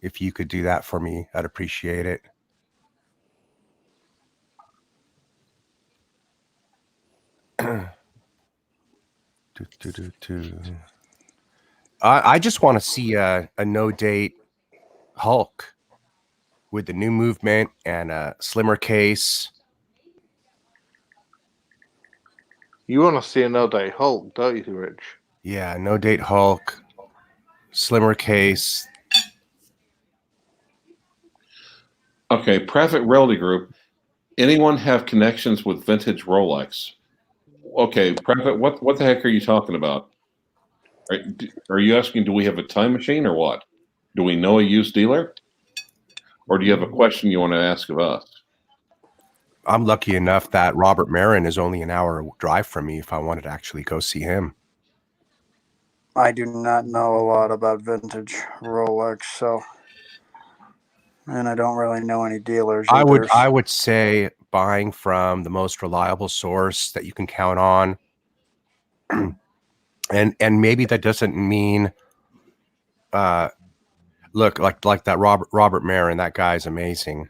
If you could do that for me, I'd appreciate it. I just want to see a no-date Hulk with the new movement and a slimmer case. You want to see a no-date Hulk, don't you, Rich? Yeah, no-date Hulk, slimmer case. Okay, Private Realty Group. Anyone have connections with vintage Rolex? Okay, Private. What the heck are you talking about? Are you asking? Do we have a time machine or what? Do we know a used dealer? Or do you have a question you want to ask of us? I'm lucky enough that Robert Marin is only an hour drive from me if I wanted to actually go see him. I do not know a lot about vintage Rolex, so, and I don't really know any dealers. I either. would say buying from the most reliable source that you can count on. and maybe that doesn't mean look like that Robert Marin, that guy's amazing.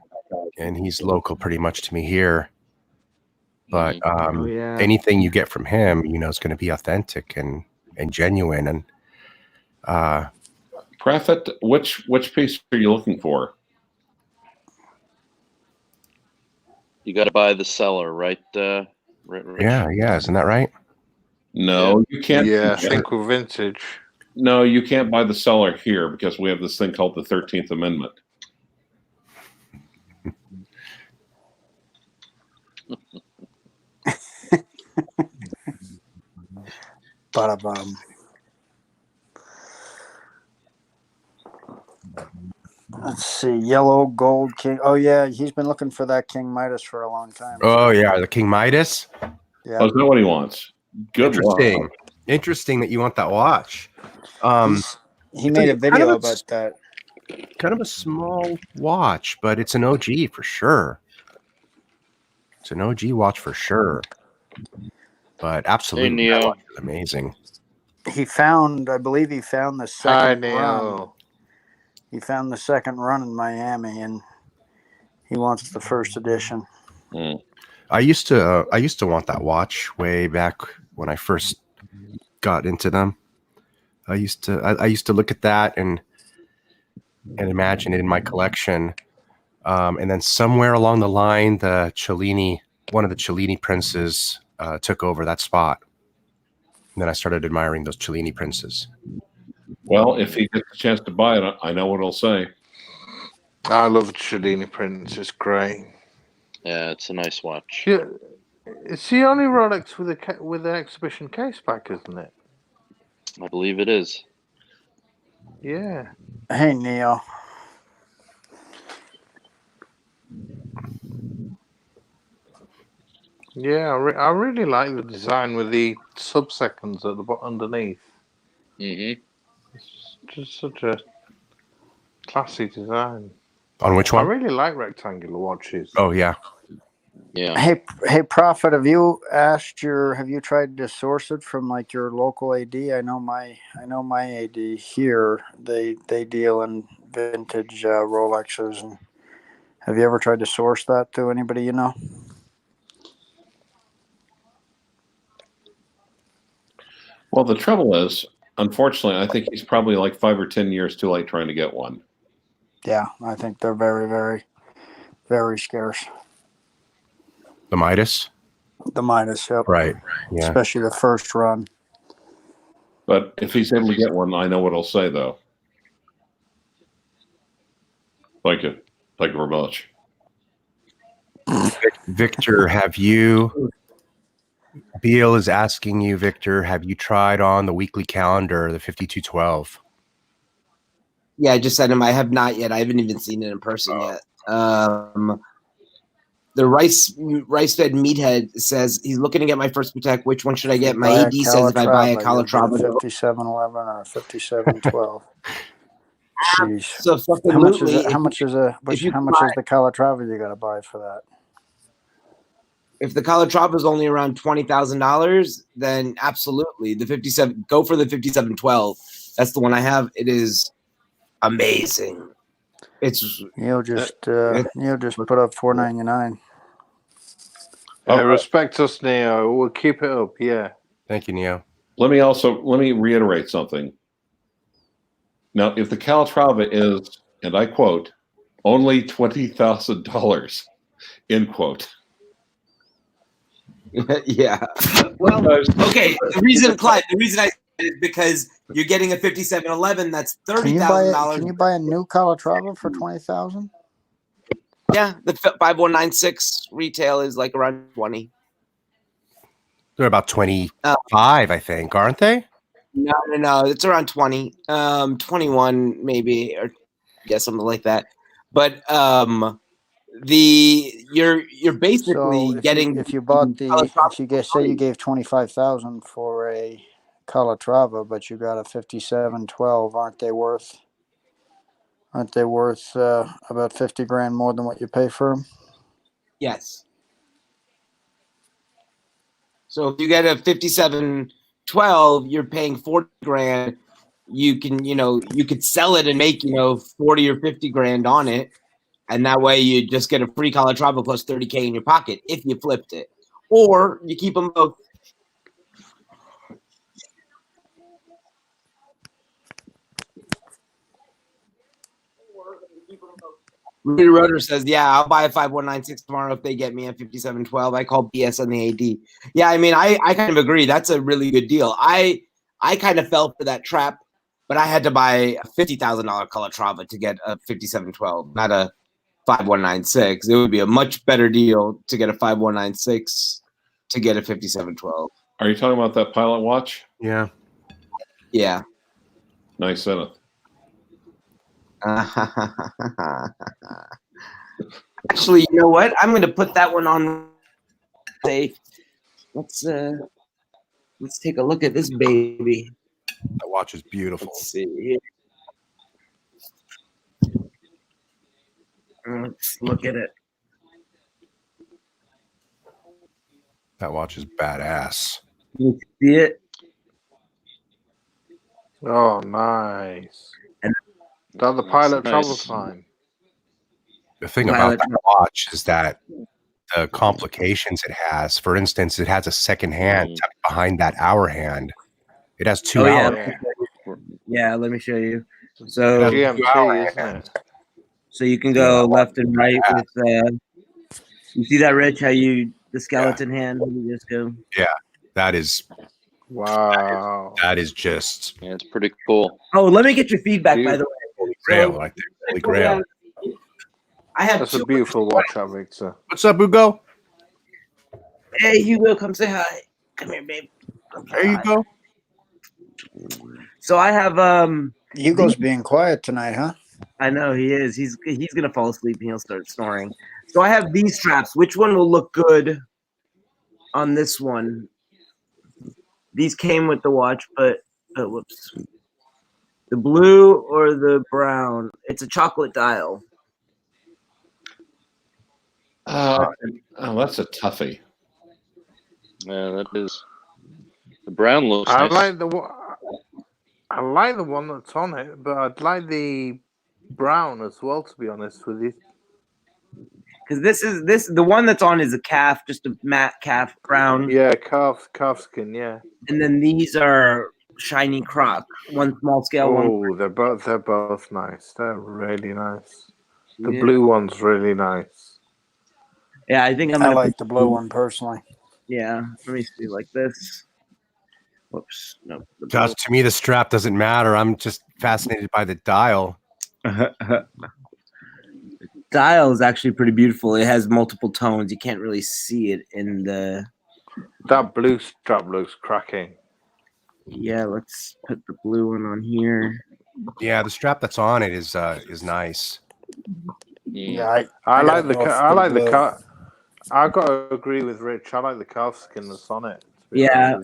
And he's local pretty much to me here. But anything you get from him, you know, is going to be authentic and genuine. And Prophet, which piece are you looking for? You got to buy the seller, right? Rich? yeah, isn't that right? No, you can't. Yeah, I think we're vintage. No, you can't buy the seller here because we have this thing called the 13th Amendment. Ba-da-bum. Let's see, yellow gold king. Oh yeah, he's been looking for that King Midas for a long time. Oh yeah, the King Midas. Yeah, Oh, is that what he wants? Good Interesting. luck. Interesting that you want that watch. he made a video about that. Kind of a small watch, but it's an OG for sure. It's an OG watch for sure. But absolutely, Hey, Neo. that watch is amazing. I believe he found the second run. Neo. He found the second run in Miami, and he wants the first edition. I used to want that watch way back when I first got into them. I used to look at that and imagine it in my collection. And then somewhere along the line, one of the Cellini princes took over that spot. And then I started admiring those Cellini princes. Well, if he gets a chance to buy it, I know what he'll say. I love the Cellini Prince. It's great. Yeah, it's a nice watch. Yeah, it's the only Rolex with an exhibition case back, isn't it? I believe it is. Yeah. Hey, Neo. Yeah, I really like the design with the sub-seconds at the underneath. Mm-hmm. It's just such a classy design. On which I one? really like rectangular watches. Oh yeah. Yeah. Hey, Prophet, have you tried to source it from like your local AD? I know my AD here. They deal in vintage Rolexes, and have you ever tried to source that to anybody you know? Well, the trouble is, unfortunately, I think he's probably like 5 or 10 years too late trying to get one. Yeah, I think they're very, very, very scarce. The Midas? The Midas, yep. Right. Yeah. Especially the first run. But if he's able to get one, I know what he'll say, though. Thank you. Thank you very much. Victor, Beal is asking you, Victor, have you tried on the weekly calendar, the 5212? Yeah, I just sent him. I have not yet. I haven't even seen it in person yet. The rice fed meathead says he's looking to get my first Patek. Which one should I get? My AD says if I buy a Calatrava, 5711 or 5712. Jeez. So how much is the Calatrava you got to buy for that? If the Calatrava is only around $20,000, then absolutely the 57. Go for the 5712. That's the one I have. It is amazing. It's Neil just put up $499. Respect us, Neo. We'll keep it up. Yeah. Thank you, Neo. Let me reiterate something. Now, if the Calatrava is, and I quote, only $20,000, end quote. Yeah. Well, okay. The reason I said it is because you're getting a 5711 that's $30,000. Can you buy a new Calatrava for $20,000? Yeah, the 5196 retail is like around 20. They're about 25, I think, aren't they? No. It's around 20. 21 maybe, or something like that. But you're basically getting if you gave 25,000 for a Calatrava, but you got a 5712, aren't they worth about 50 grand more than what you pay for them? Yes. So if you get a 5712, you're paying 40 grand. You could sell it and make 40 or 50 grand on it, and that way you just get a free Calatrava plus 30K in your pocket if you flipped it, or you keep them both. Rudy Roder says, "Yeah, I'll buy a 5196 tomorrow if they get me a 5712." I call BS on the AD. Yeah, I mean, I kind of agree. That's a really good deal. I kind of fell for that trap, but I had to buy a $50,000 Calatrava to get a 5712, not a 5196. It would be a much better deal to get a 5196 to get a 5712. Are you talking about that pilot watch? Yeah. Yeah. Nice setup. Actually, you know what? I'm going to put that one on safe. Let's take a look at this baby. That watch is beautiful. Let's see. Let's look at it. That watch is badass. You see it? Oh, nice. And that the That's pilot nice. travel time. The thing about that watch is that the complications it has. For instance, it has a second hand tucked behind that hour hand. It has two hours. Yeah, let me show you. So GMT, isn't it? So you can go left and right with. You see that, Rich? How the skeleton hand? You just go. Yeah, that is. Wow. That is just. Yeah, it's pretty cool. Oh, let me get your feedback, by the way. Holy grail, right there. Holy grail. I have. That's a beautiful watch, Victor. What's up, Hugo? Hey, Hugo, come say hi. Come here, babe. There you go. So I have Hugo's being quiet tonight, huh? I know he is. He's gonna fall asleep and he'll start snoring. So I have these straps. Which one will look good on this one? These came with the watch, but whoops. The blue or the brown? It's a chocolate dial. That's a toughie. Yeah, that is. The brown looks I nice. like the one that's on it, but I'd like the brown as well, to be honest with you. Because the one that's on is a calf, just a matte calf brown. Yeah, calf skin, yeah. And then these are shiny croc, one small scale, one. Oh, they're both nice. They're really nice. The blue one's really nice. Yeah, I think I like the blue one personally. Yeah, let me see, like this. Whoops. No. Just to me, the strap doesn't matter. I'm just fascinated by the dial. Dial is actually pretty beautiful. It has multiple tones. You can't really see it in the. That blue strap looks cracking. Yeah, let's put the blue one on here. Yeah, the strap that's on it is nice. Yeah, I like the I gotta agree with Rich. I like the calf skin that's on it. Yeah,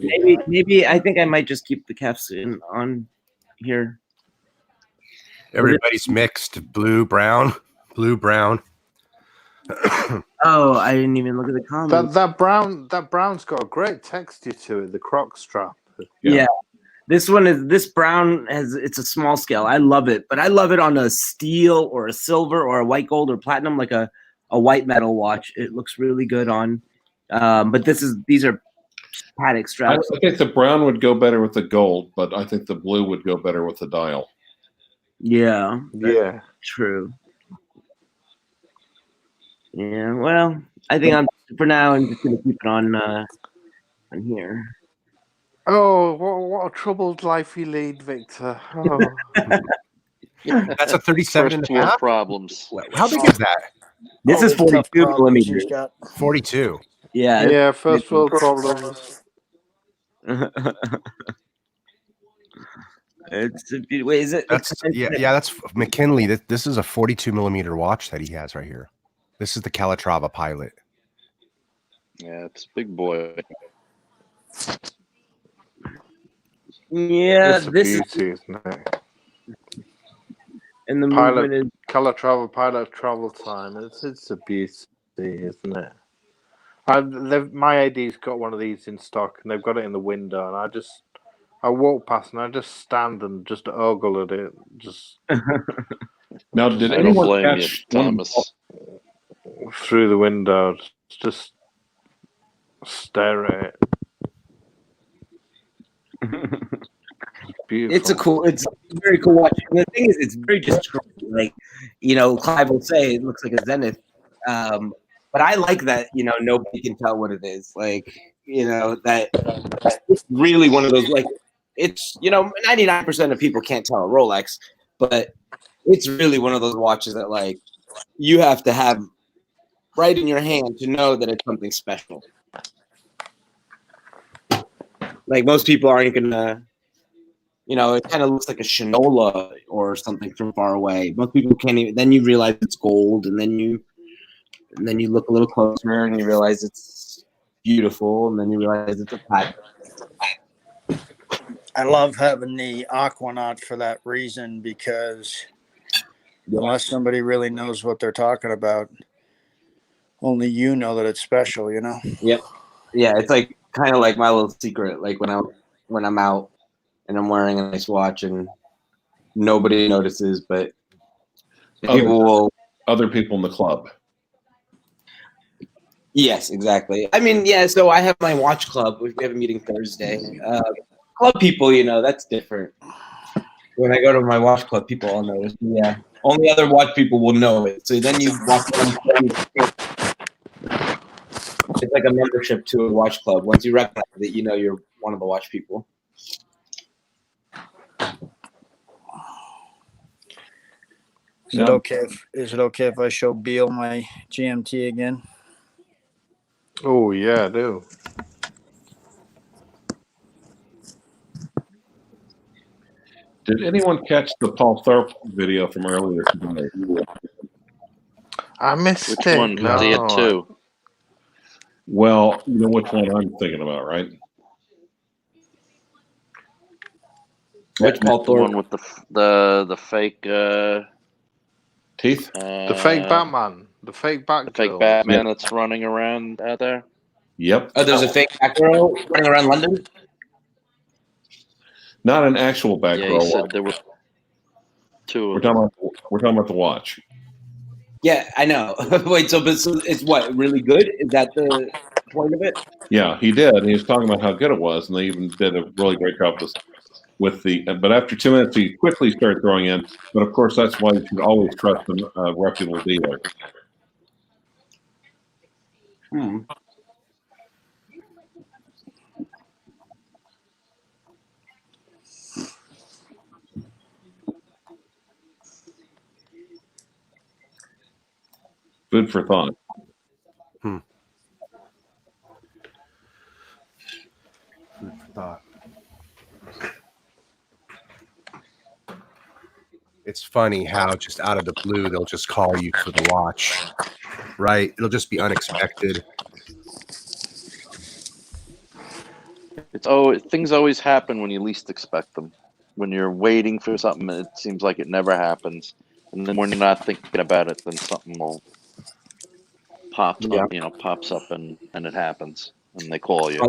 maybe I think I might just keep the calf skin on here. Everybody's mixed. Blue, brown. Oh, I didn't even look at the comments. That brown's got a great texture to it. The croc strap. Yeah. This brown it's a small scale. I love it, but I love it on a steel or a silver or a white gold or platinum, like a white metal watch. It looks really good on. But these are Patek straps. I think the brown would go better with the gold, but I think the blue would go better with the dial. Yeah. Yeah. True. Yeah. Well, I think for now I'm just gonna keep it on here. Oh, what a troubled life you lead, Victor. Oh. That's a 37 and a half? Problems. How big is that? This is 42 millimeters. 42. Yeah. Yeah, first world problems. Wait, is it? That's that's McKinley. This is a 42 millimeter watch that he has right here. This is the Calatrava Pilot. Yeah, it's a big boy. Yeah, it's a this beauty, isn't it? And the pilot movement is Calatrava pilot travel time. It's a beauty, isn't it? My AD's got one of these in stock, and they've got it in the window, and I walk past and I just stand and just ogle at it. Just now, did I don't anyone blame you, catch Thomas? Through the window, just stare at it. Beautiful. it's a very cool watch. And the thing is, it's very discreet. Like, Clyve will say it looks like a Zenith. But I like that, nobody can tell what it is. Like, that it's really one of those, like, it's, 99% of people can't tell a Rolex, but it's really one of those watches that, like, you have to have right in your hand to know that it's something special. Like, most people aren't going to, You know, it kind of looks like a Shinola or something from far away. Most people can't even. Then you realize it's gold, and then you look a little closer, and you realize it's beautiful, and then you realize it's a Patek. I love having the Aquanaut for that reason, because unless somebody really knows what they're talking about, only you know that it's special, you know? Yep. Yeah, it's like kind of like my little secret. Like when I'm out and I'm wearing a nice watch and nobody notices, but other people in the club. Yes, exactly. I mean, yeah. So I have my watch club. We have a meeting Thursday. Club people, you know, that's different. When I go to my watch club, people all notice. Yeah, only other watch people will know it. So then you watch. It's like a membership to a watch club. Once you recognize it, you know you're one of the watch people. Is it okay if I show Beal my GMT again? Oh yeah, I do. Did anyone catch the Paul Thorpe video from earlier today? I missed Which it. one? Because he had two. Well, you know which one I'm thinking about, right? Which Paul The Thorpe? one with the fake teeth? The fake Batman. The fake Batgirl. The fake Batman that's running around out there. Yep. Oh, there's a fake Batgirl running around London? Not an actual Batgirl. Yeah, he said there were two. We're talking about the watch. Yeah, I know. Wait, so it's what, really good? Is that the point of it? Yeah, he did. And he was talking about how good it was, and they even did a really great job with the. But after 2 minutes, he quickly started throwing in. But of course, that's why you should always trust a reputable dealer. Food for thought. Food for thought. It's funny how just out of the blue they'll just call you for the watch, right? It'll just be unexpected. Things always happen when you least expect them. When you're waiting for something, it seems like it never happens, and then when you're not thinking about it, then something will pops up and it happens, and they call you.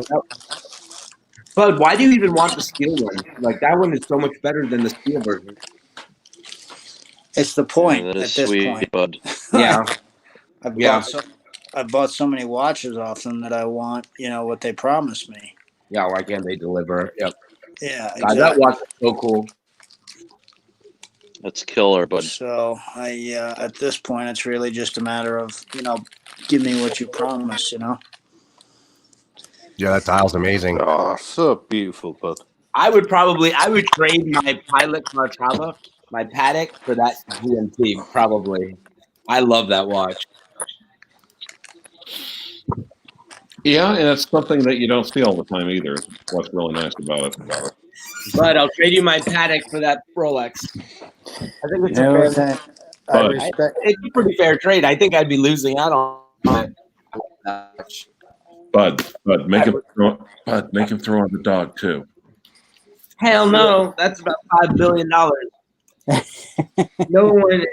But why do you even want the steel one? Like, that one is so much better than the steel version. It's the point That at is this sweet, point. bud. Yeah. I bought so many watches off them that I want, what they promised me. Yeah, why can't they deliver? Yep. Yeah, God, exactly. that watch is so cool. That's killer, bud. So at this point, it's really just a matter of, give me what you promised, Yeah, that dial's amazing. Oh, so beautiful, bud. I would trade my Pilot Cartava, my Patek, for that GMT, probably. I love that watch. Yeah, and it's something that you don't see all the time either. What's really nice about it. But I'll trade you my Patek for that Rolex. I think it's it's a pretty fair trade. I think I'd be losing out on it. Bud, make him throw on the dog too. Hell no, that's about $5 billion. No one,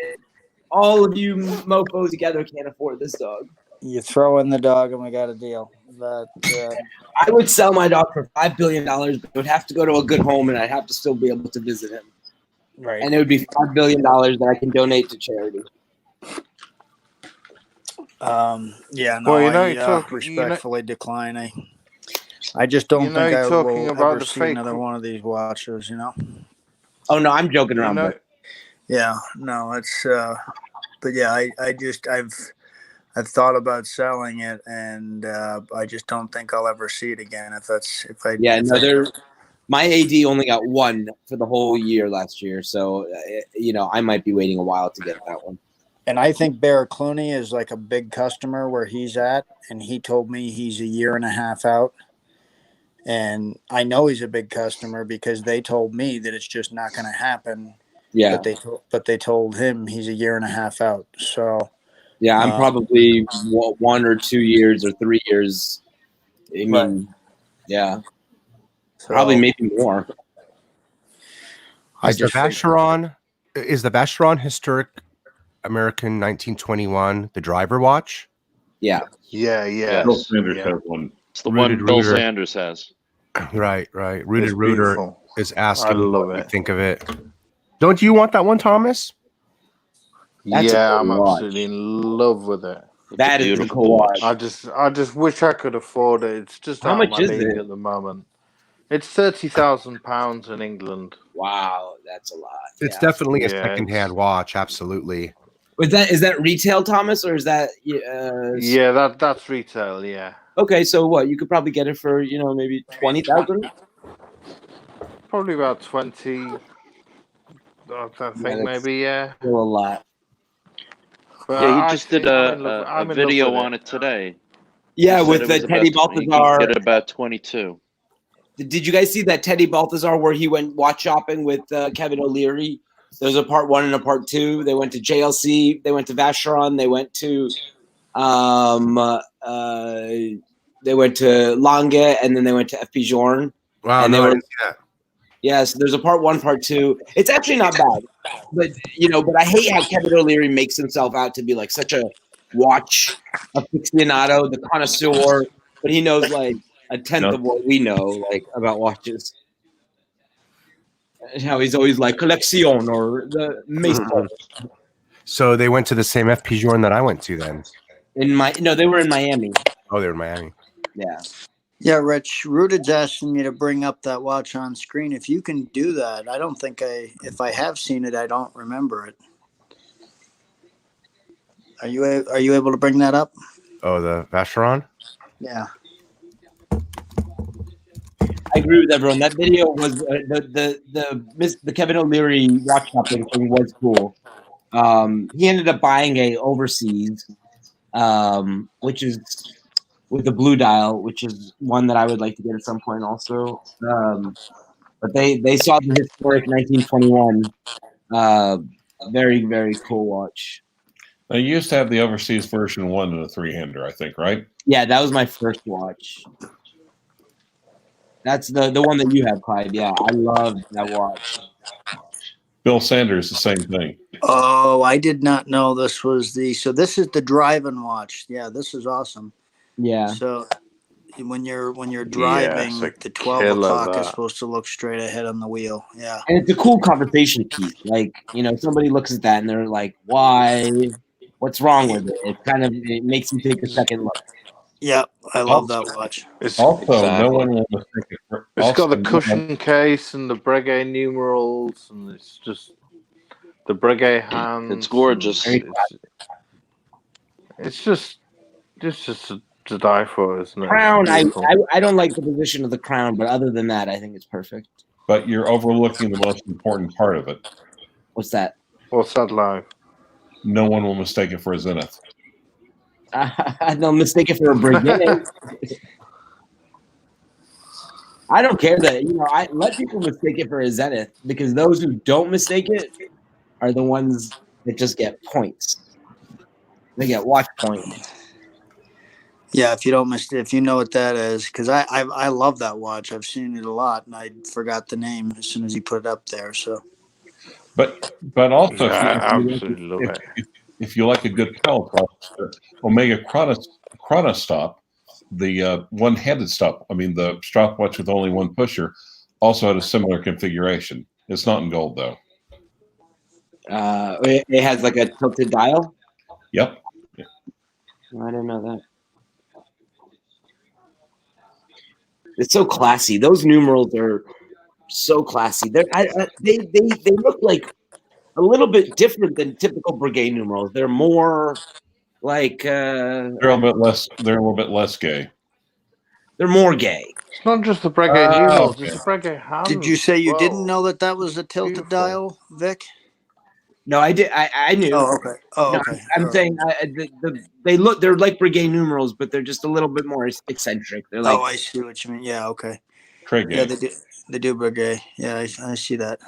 all of you mofos together can't afford this dog. You throw in the dog and we got a deal. But I would sell my dog for $5 billion, but it would have to go to a good home and I'd have to still be able to visit him. Right. And it would be $5 billion that I can donate to charity. Respectfully decline. I just don't think I will ever see another one of these watches, Oh no, I'm joking around. Yeah, no, it's but yeah, I've thought about selling it, and I just don't think I'll ever see it again. My AD only got one for the whole year last year, so I might be waiting a while to get that one. And I think Barrett Clooney is like a big customer where he's at, and he told me he's a year and a half out. And I know he's a big customer because they told me that it's just not going to happen. Yeah. But they told him he's a year and a half out. So yeah, I'm probably 1 or 2 years or 3 years. I mean, yeah, probably maybe more. Is the Vacheron Historic American 1921 the driver watch? Yeah. Yeah. Bill Sanders has one. It's the Rooted one Bill Rooter. Sanders has. Right. Rooted It's Rooter beautiful. is asking I love what you it. think of it. Don't you want that one, Thomas? That's a Yeah, cool I'm watch. absolutely in love with it. That is a cool watch. I just wish I could afford it. It's just How out much of my is league it? at the moment. It's £30,000 in England. Wow, that's a lot. It's definitely a Yeah, secondhand watch. Absolutely. Is that retail, Thomas, or is that? Yeah, that's retail. Yeah, Okay, so what? You could probably get it for maybe 20,000. probably about 20. I think maybe yeah. Still a lot. But Yeah, he I just think did I'm in love a with video on it today. Yeah, He said with it the was Teddy about, you Balthazar. can get it about 22. Did you guys see that Teddy Balthazar where he went watch shopping with Kevin O'Leary? There's a part 1 and a part 2. They went to JLC. They went to Vacheron. They went to Lange, and then they went to FP Journe. Wow, and no, they I were didn't see that. yeah. So there's a part 1, part 2. It's actually not bad, but I hate how Kevin O'Leary makes himself out to be like such a watch aficionado, the connoisseur, but he knows like a tenth of what we know like about watches. And how he's always like collection or the maison. So they went to the same FP Journe that I went to then. They were in Miami. Oh, they were in Miami. Yeah. Yeah, Rich, Rooted's asking me to bring up that watch on screen. If you can do that, I don't think if I have seen it, I don't remember it. Are you able to bring that up? Oh, the Vacheron? Yeah. I agree with everyone. That video was the Kevin O'Leary watch shopping thing was cool. He ended up buying a overseas, which is with the blue dial, which is one that I would like to get at some point also. But they saw the historic 1921. Very, very cool watch. Now, you used to have the overseas version 1 and a 3-hander, I think, right? Yeah, that was my first watch. That's the one that you have, Clyve. Yeah, I love that watch. Bill Sanders, the same thing. Oh, I did not know this was so this is the driving watch. Yeah, this is awesome. Yeah. So when you're driving, the 12 o'clock is supposed to look straight ahead on the wheel. Yeah. And it's a cool conversation piece. Like, somebody looks at that and they're like, why? What's wrong with it? It makes you take a second look. Yeah, I love that watch. No one will mistake it for. It's got the cushion case and the Breguet numerals, and it's just the Breguet hands. It's gorgeous. It's just to die for, isn't it? Crown, I don't like the position of the crown, but other than that, I think it's perfect. But you're overlooking the most important part of it. What's that? What's that live? No one will mistake it for a Zenith. They'll mistake it for a brigade. I don't care that I let people mistake it for a Zenith because those who don't mistake it are the ones that just get points. They get watch points. Yeah, if you know what that is, because I love that watch. I've seen it a lot, and I forgot the name as soon as he put it up there. So, but also, if you like a good pedal processor, Omega Chrono Stop, the one-handed stop. I mean, the stopwatch with only one pusher, also had a similar configuration. It's not in gold though. It has like a tilted dial. Yep. I didn't know that. It's so classy. Those numerals are so classy. They look like a little bit different than typical Breguet numerals. They're more like they're a little bit less gay. They're more gay. It's not just the Breguet numerals. It's the Breguet hands. Did you say you didn't know that was a tilted dial, Vic? No, I did. I knew. Oh, okay. Oh, okay. I'm saying they're like Breguet numerals, but they're just a little bit more eccentric. They're like, I see what you mean. Yeah, okay. Craig. Yeah, they do Breguet. Yeah, I see that.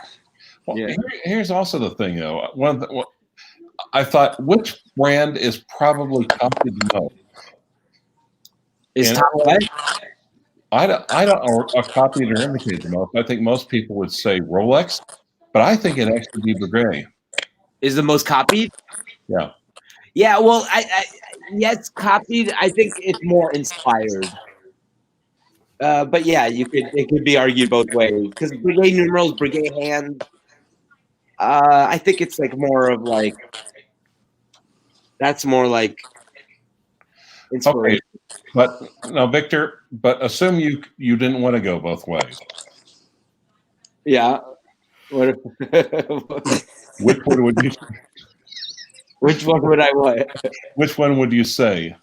Well, Yeah. here's also the thing, though. I thought, which brand is probably copied the most? Is And Tom what? I don't or copied or imitated the most. I think most people would say Rolex, but I think it actually be Breguet. Is the most copied? Yeah. Yeah, well, yes, copied. I think it's more inspired. But yeah, it could be argued both ways because Breguet numerals, Breguet hands. I think it's like more of like that's more like inspiration. Okay, but now, Victor. But assume you didn't want to go both ways. Yeah. What? Which one would you? Which one would I want? Which one would you say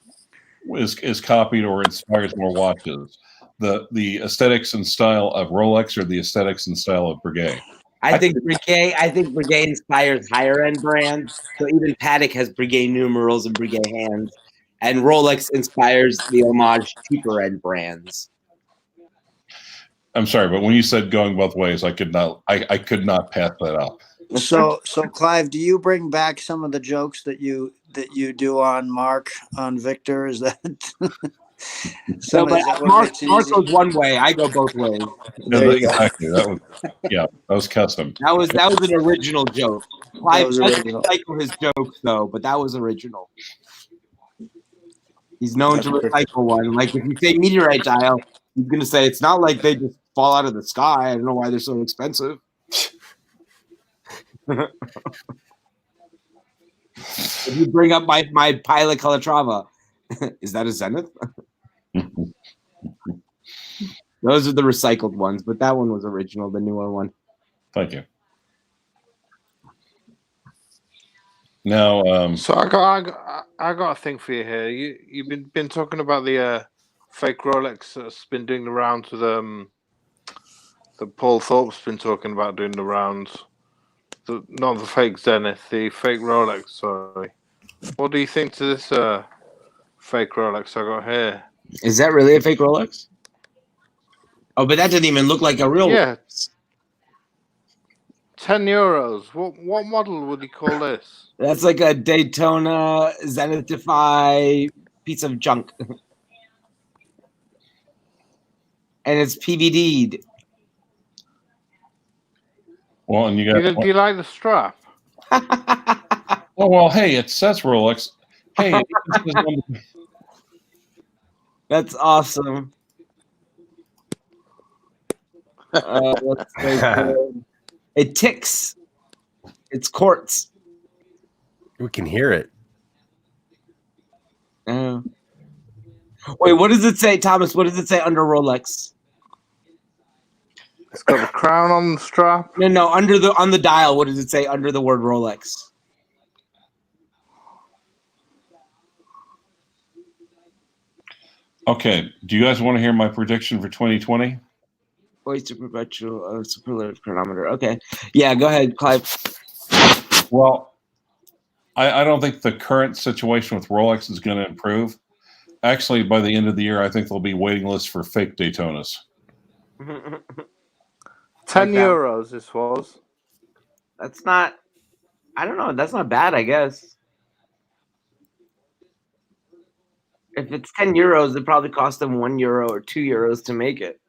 is copied or inspires more watches? The aesthetics and style of Rolex or the aesthetics and style of Breguet? I think Breguet inspires higher end brands. So even Patek has Breguet numerals and Breguet hands, and Rolex inspires the homage cheaper end brands. I'm sorry, but when you said going both ways, I could not pass that up. So Clyve, do you bring back some of the jokes that you do on Mark on Victor? Is that So, but Mark goes one way. I go both ways. There you go. Exactly. That was custom. That was an original joke. Clyve was doesn't original. recycle his jokes though, but that was original. He's known to recycle one. Like if you say meteorite dial, he's gonna say it's not like they just fall out of the sky. I don't know why they're so expensive. If you bring up my Pilot Calatrava, is that a Zenith? Those are the recycled ones, but that one was original, the newer one. Thank you. Now, So I got a thing for you here. You've been talking about the fake Rolex that's been doing the rounds with that Paul Thorpe's been talking about doing the rounds. Not the fake Zenith, the fake Rolex. Sorry. What do you think to this fake Rolex I got here? Is that really a fake Rolex? Oh, but that didn't even look like a real. Yeah. €10. What model would you call this? That's like a Daytona Zenith Defy piece of junk. And it's PVD'd. well, and you got. Do you like the strap? Oh well, hey, it says Rolex. Hey, That's awesome. It ticks. It's quartz. We can hear it. Wait, what does it say, Thomas? What does it say under Rolex? It's got the crown on the strap. No, on the dial. What does it say under the word Rolex? Okay, do you guys want to hear my prediction for 2020? Oyster perpetual superlative chronometer. Okay, yeah, go ahead, Clyve. Well, I don't think the current situation with Rolex is going to improve. Actually, by the end of the year, I think there'll be waiting lists for fake Daytonas. €10 this was. That's not. I don't know. That's not bad, I guess. If it's €10, it probably cost them €1 or €2 to make it.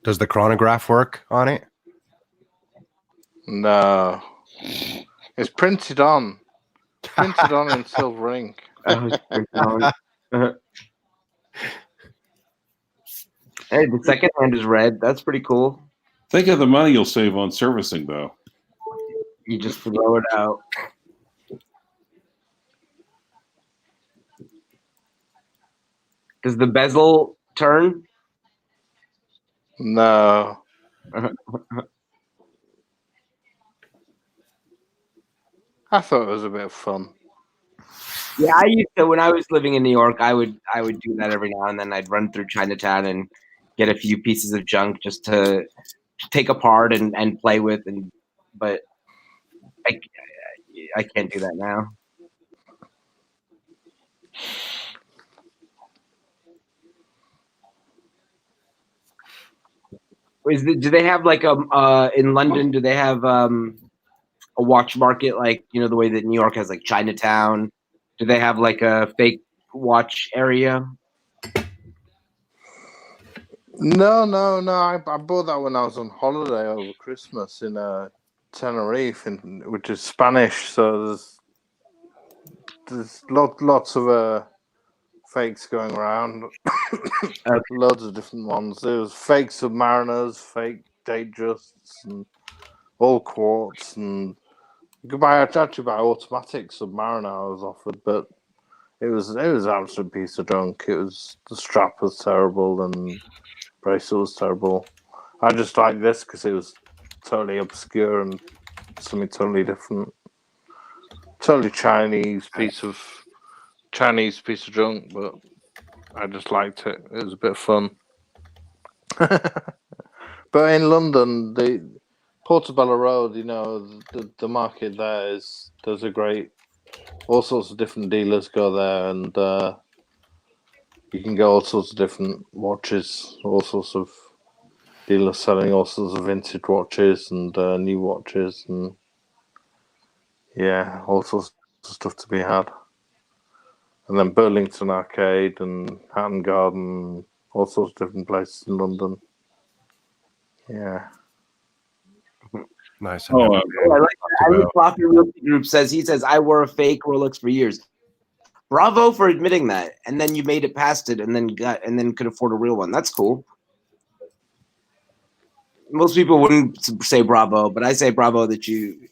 Does the chronograph work on it? No. It's printed on. Printed on in silver ink. Hey, the second hand is red. That's pretty cool. Think of the money you'll save on servicing, though. You just throw it out. Does the bezel turn? No. I thought it was a bit of fun. Yeah, I used to when I was living in New York. I would do that every now and then. I'd run through Chinatown and get a few pieces of junk just to take apart and play with. But I can't do that now. Do they have like in London? Do they have a watch market like the way that New York has like Chinatown? Do they have like a fake watch area? No. I bought that when I was on holiday over Christmas in Tenerife, which is Spanish. So there's lots of fakes going around. Loads of different ones. There was fake Submariners, fake Datejusts, and all quartz. And you could actually buy automatic Submariner. I was offered, but it was an absolute piece of junk. The strap was terrible and bracelet was terrible. I just liked this because it was totally obscure and something totally different. Totally Chinese piece of junk, but I just liked it. It was a bit of fun. But in London, the Portobello Road, the market there's a great, all sorts of different dealers go there, and you can get all sorts of different watches, all sorts of dealers selling all sorts of vintage watches and new watches, and yeah, all sorts of stuff to be had. And then Burlington Arcade and Hatton Garden, all sorts of different places in London. Yeah. Nice. I like that. Floppy Realty Group says I wore a fake Rolex for years. Bravo for admitting that, and then you made it past it, and then could afford a real one. That's cool. Most people wouldn't say bravo, but I say bravo that you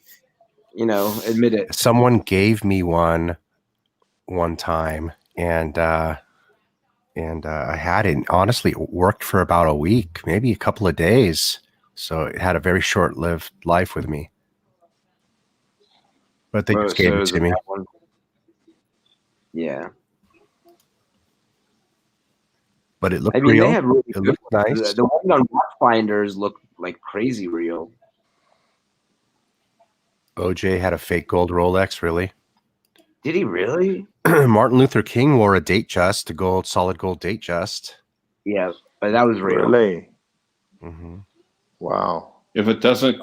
admit it. Someone gave me one time, and I had it. Honestly, it worked for about a week, maybe a couple of days. So it had a very short-lived life with me. But they just gave it to me. Yeah. But it looked real. They have really it looked nice. The ones on Watchfinders look like crazy real. OJ had a fake gold Rolex, really? Did he really? Martin Luther King wore a Datejust, solid gold Datejust. Yeah, but that was real. Really? Mm-hmm. Wow. If it doesn't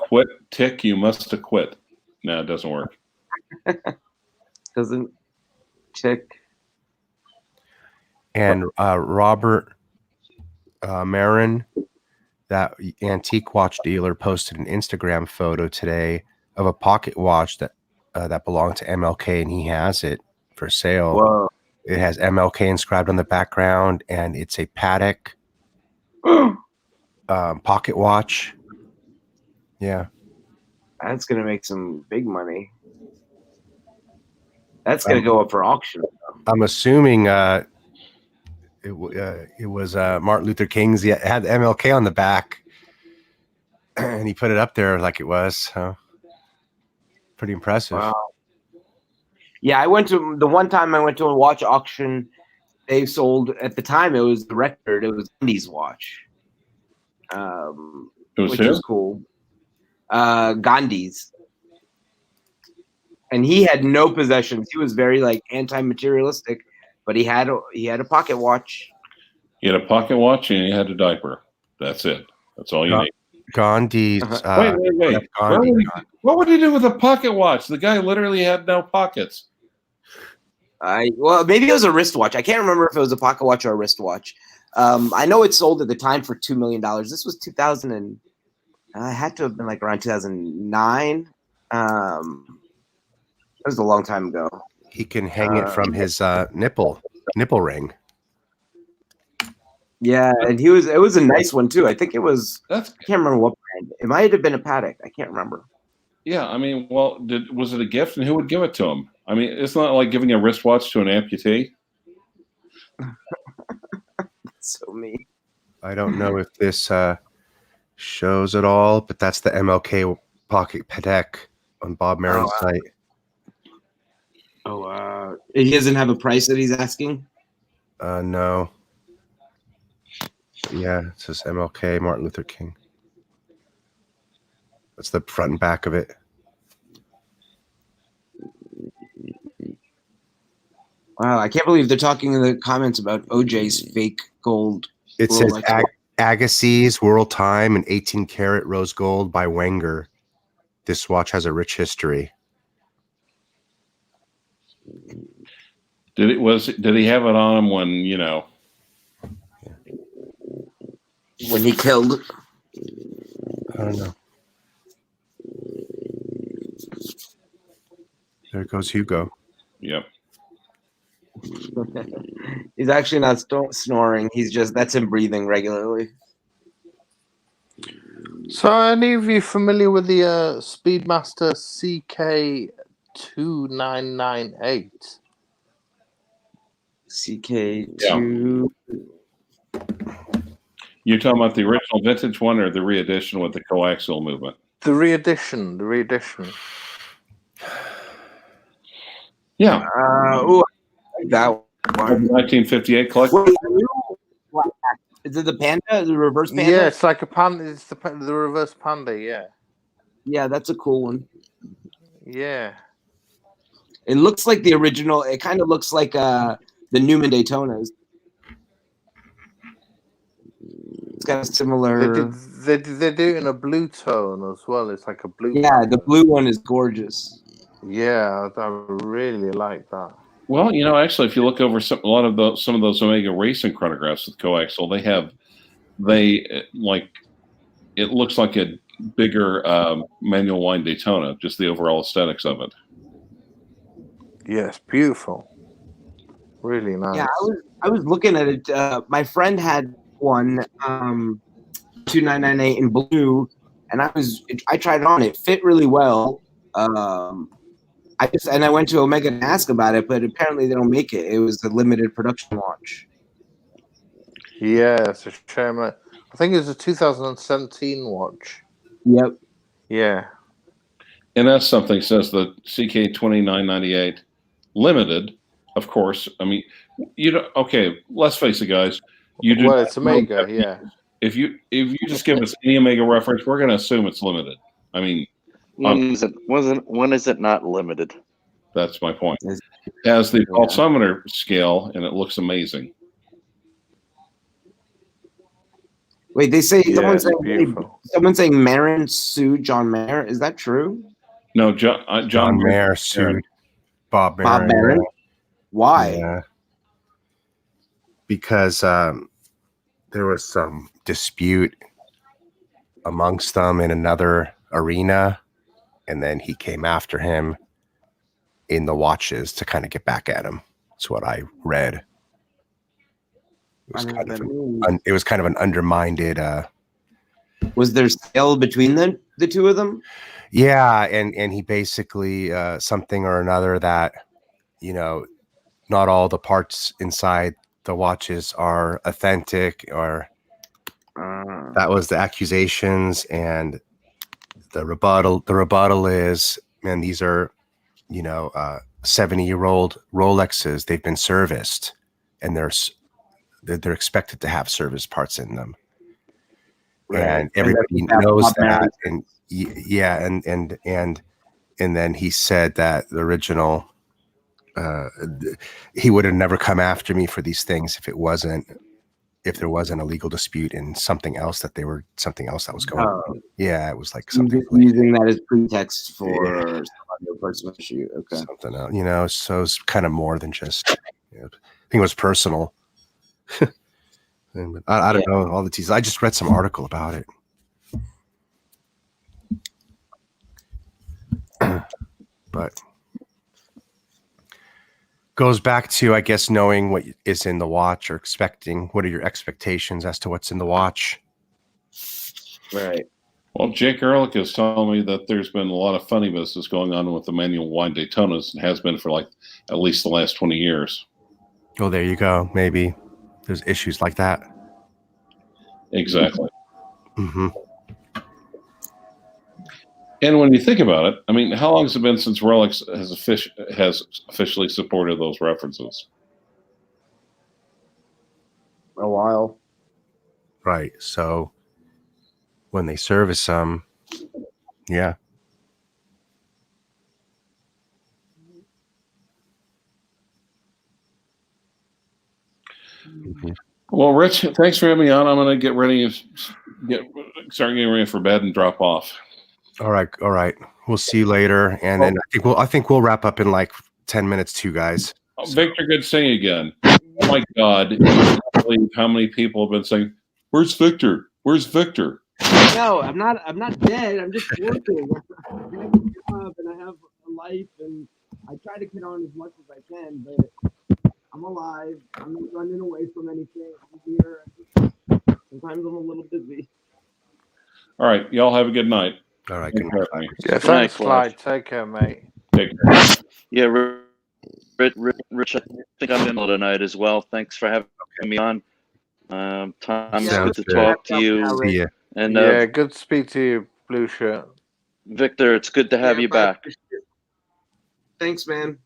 tick, you must acquit. No, it doesn't work. Doesn't tick. And Robert Marin, that antique watch dealer, posted an Instagram photo today of a pocket watch that belonged to MLK, and he has it for sale. Whoa. It has MLK inscribed on the background, and it's a Patek pocket watch. Yeah. That's going to make some big money. That's going to go up for auction. I'm assuming it was Martin Luther King's. It had MLK on the back, and he put it up there like it was. So pretty impressive. Wow. Yeah, the one time I went to a watch auction. They sold, at the time, it was the record. It was Gandhi's watch, which was cool. Gandhi's, and he had no possessions. He was very anti-materialistic, but he had a pocket watch. He had a pocket watch and he had a diaper. That's it. That's all you need. Gandhi's. Wait. What would he do with a pocket watch? The guy literally had no pockets. Well, maybe it was a wristwatch. I can't remember if it was a pocket watch or a wristwatch. I know it sold at the time for $2 million. This was 2000 and it had to have been around 2009. It was a long time ago. He can hang it from his nipple ring. Yeah, and it was a nice one too. I think it was. I can't remember what brand. It might have been a Patek. I can't remember. Yeah, I mean, well, was it a gift, and who would give it to him? I mean, it's not like giving a wristwatch to an amputee. So mean. I don't know if this shows at all, but that's the MLK pocket Patek on Bob Marin's site. He doesn't have a price that he's asking? No. Yeah, it says MLK, Martin Luther King. That's the front and back of it. Wow, I can't believe they're talking in the comments about OJ's fake gold. It says Agassiz World Time and 18 karat rose gold by Wenger. This watch has a rich history. Did he have it on him when When he killed. I don't know. There goes Hugo. Yep. He's actually not snoring. That's him breathing regularly. So, are any of you familiar with the Speedmaster CK2998? CK2. You're talking about the original vintage one or the re-edition with the coaxial movement? The re-edition. Yeah. That one. 1958 collection. Is it the panda? The reverse panda? Yeah, it's like a panda. It's the reverse panda. Yeah. Yeah, that's a cool one. Yeah. It looks like the original. It kind of looks like the Newman Daytonas. It's got a similar. They do it in a blue tone as well. It's like a blue. Yeah, panda. the blue one is gorgeous. Yeah, I really like that. Well, actually, if you look over some of those Omega racing chronographs with coaxial, it looks like a bigger manual wind Daytona, just the overall aesthetics of it. Yes, beautiful. Really nice. Yeah, I was looking at it. My friend had one 2998 in blue, and I tried it on. It fit really well. I went to Omega to ask about it, but apparently they don't make it. It was a limited production watch. Yeah, it's a shame. I think it was a 2017 watch. Yep. Yeah. And that's something says the CK2998 limited, of course. I mean, okay, let's face it, guys. It's Omega, yeah. If you just give us any Omega reference, we're going to assume it's limited. I mean, when is it not limited? That's my point. It has the pulsometer scale, and it looks amazing. Wait, they say someone's saying Marin sued John Mayer. Is that true? No, John Mayer sued Bob Marin. Bob Marin? Why? Yeah. Because there was some dispute amongst them in another arena, and then he came after him in the watches to kind of get back at him. That's what I read. It was kind of an undermined. Was there sale between the two of them? Yeah, and he basically something or another that not all the parts inside the watches are authentic, or that was the accusations, and the rebuttal. The rebuttal is, man, these are 70-year-old Rolexes. They've been serviced, and they're expected to have service parts in them, right. And everybody knows that. And yeah, and then he said that the original, he would have never come after me for these things if there wasn't a legal dispute and something else that was going on. Yeah, it was like something using that as pretext for some personal issue. Okay, something else, so it's kind of more than just. I think it was personal. I don't know all the details. I just read some article about it. But goes back to, I guess, knowing what is in the watch or expecting. What are your expectations as to what's in the watch? Right. Well, Jake Ehrlich is telling me that there's been a lot of funny business going on with the manual wind Daytonas, and has been for like at least the last 20 years. Oh, there you go. Maybe there's issues like that. Exactly. Mm-hmm. And when you think about it, I mean, how long has it been since Rolex has officially supported those references? A while. Right. So when they service them, yeah. Mm-hmm. Well, Rich, thanks for having me on. I'm going to get ready, start getting ready for bed and drop off. All right. We'll see you later, and then I think we'll wrap up in like 10 minutes too, guys. Victor, good seeing you again. Oh my God, I can't believe how many people have been saying, "Where's Victor? Where's Victor?" No, I'm not dead. I'm just working. I have a job and I have a life, and I try to get on as much as I can, but I'm alive. I'm not running away from anything. I'm here. Sometimes I'm a little busy. All right, y'all have a good night. All right, good night. Yeah, thanks, Clyde. Take care, mate. Take care. Yeah, Rich, I think I'm in tonight as well. Thanks for having me on. Tom, it's good to talk to you. See ya. And yeah, good to speak to you, Blue Shirt. Victor, it's good to have you back. Thanks, man.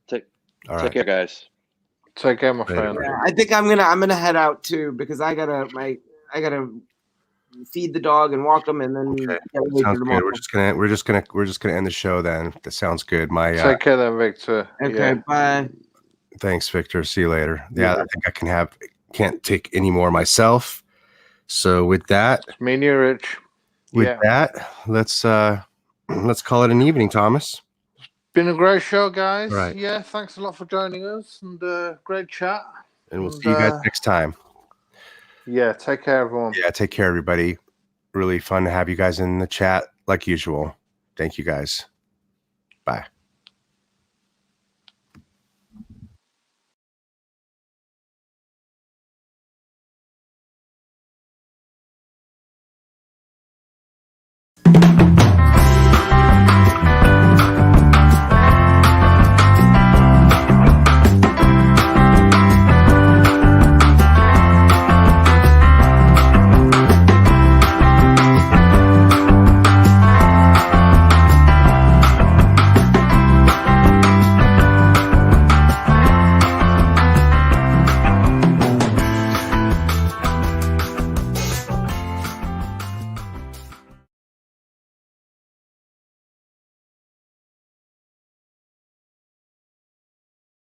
Take All care, guys. Take care, my friend. Yeah, I think I'm gonna head out too because I gotta feed the dog and walk him, and then Okay. Sounds good. We're just gonna end the show then. That sounds good. Take care then, Victor. Okay, bye. Thanks, Victor. See you later. Yeah, I think I can't take any more myself. So with that, It's me and you, Rich. With that, let's call it an evening, Thomas. Been a great show, guys. Right. Yeah, thanks a lot for joining us, and great chat. And we'll see you guys next time. Yeah, take care, everyone. Yeah, take care, everybody. Really fun to have you guys in the chat, like usual. Thank you, guys. Bye.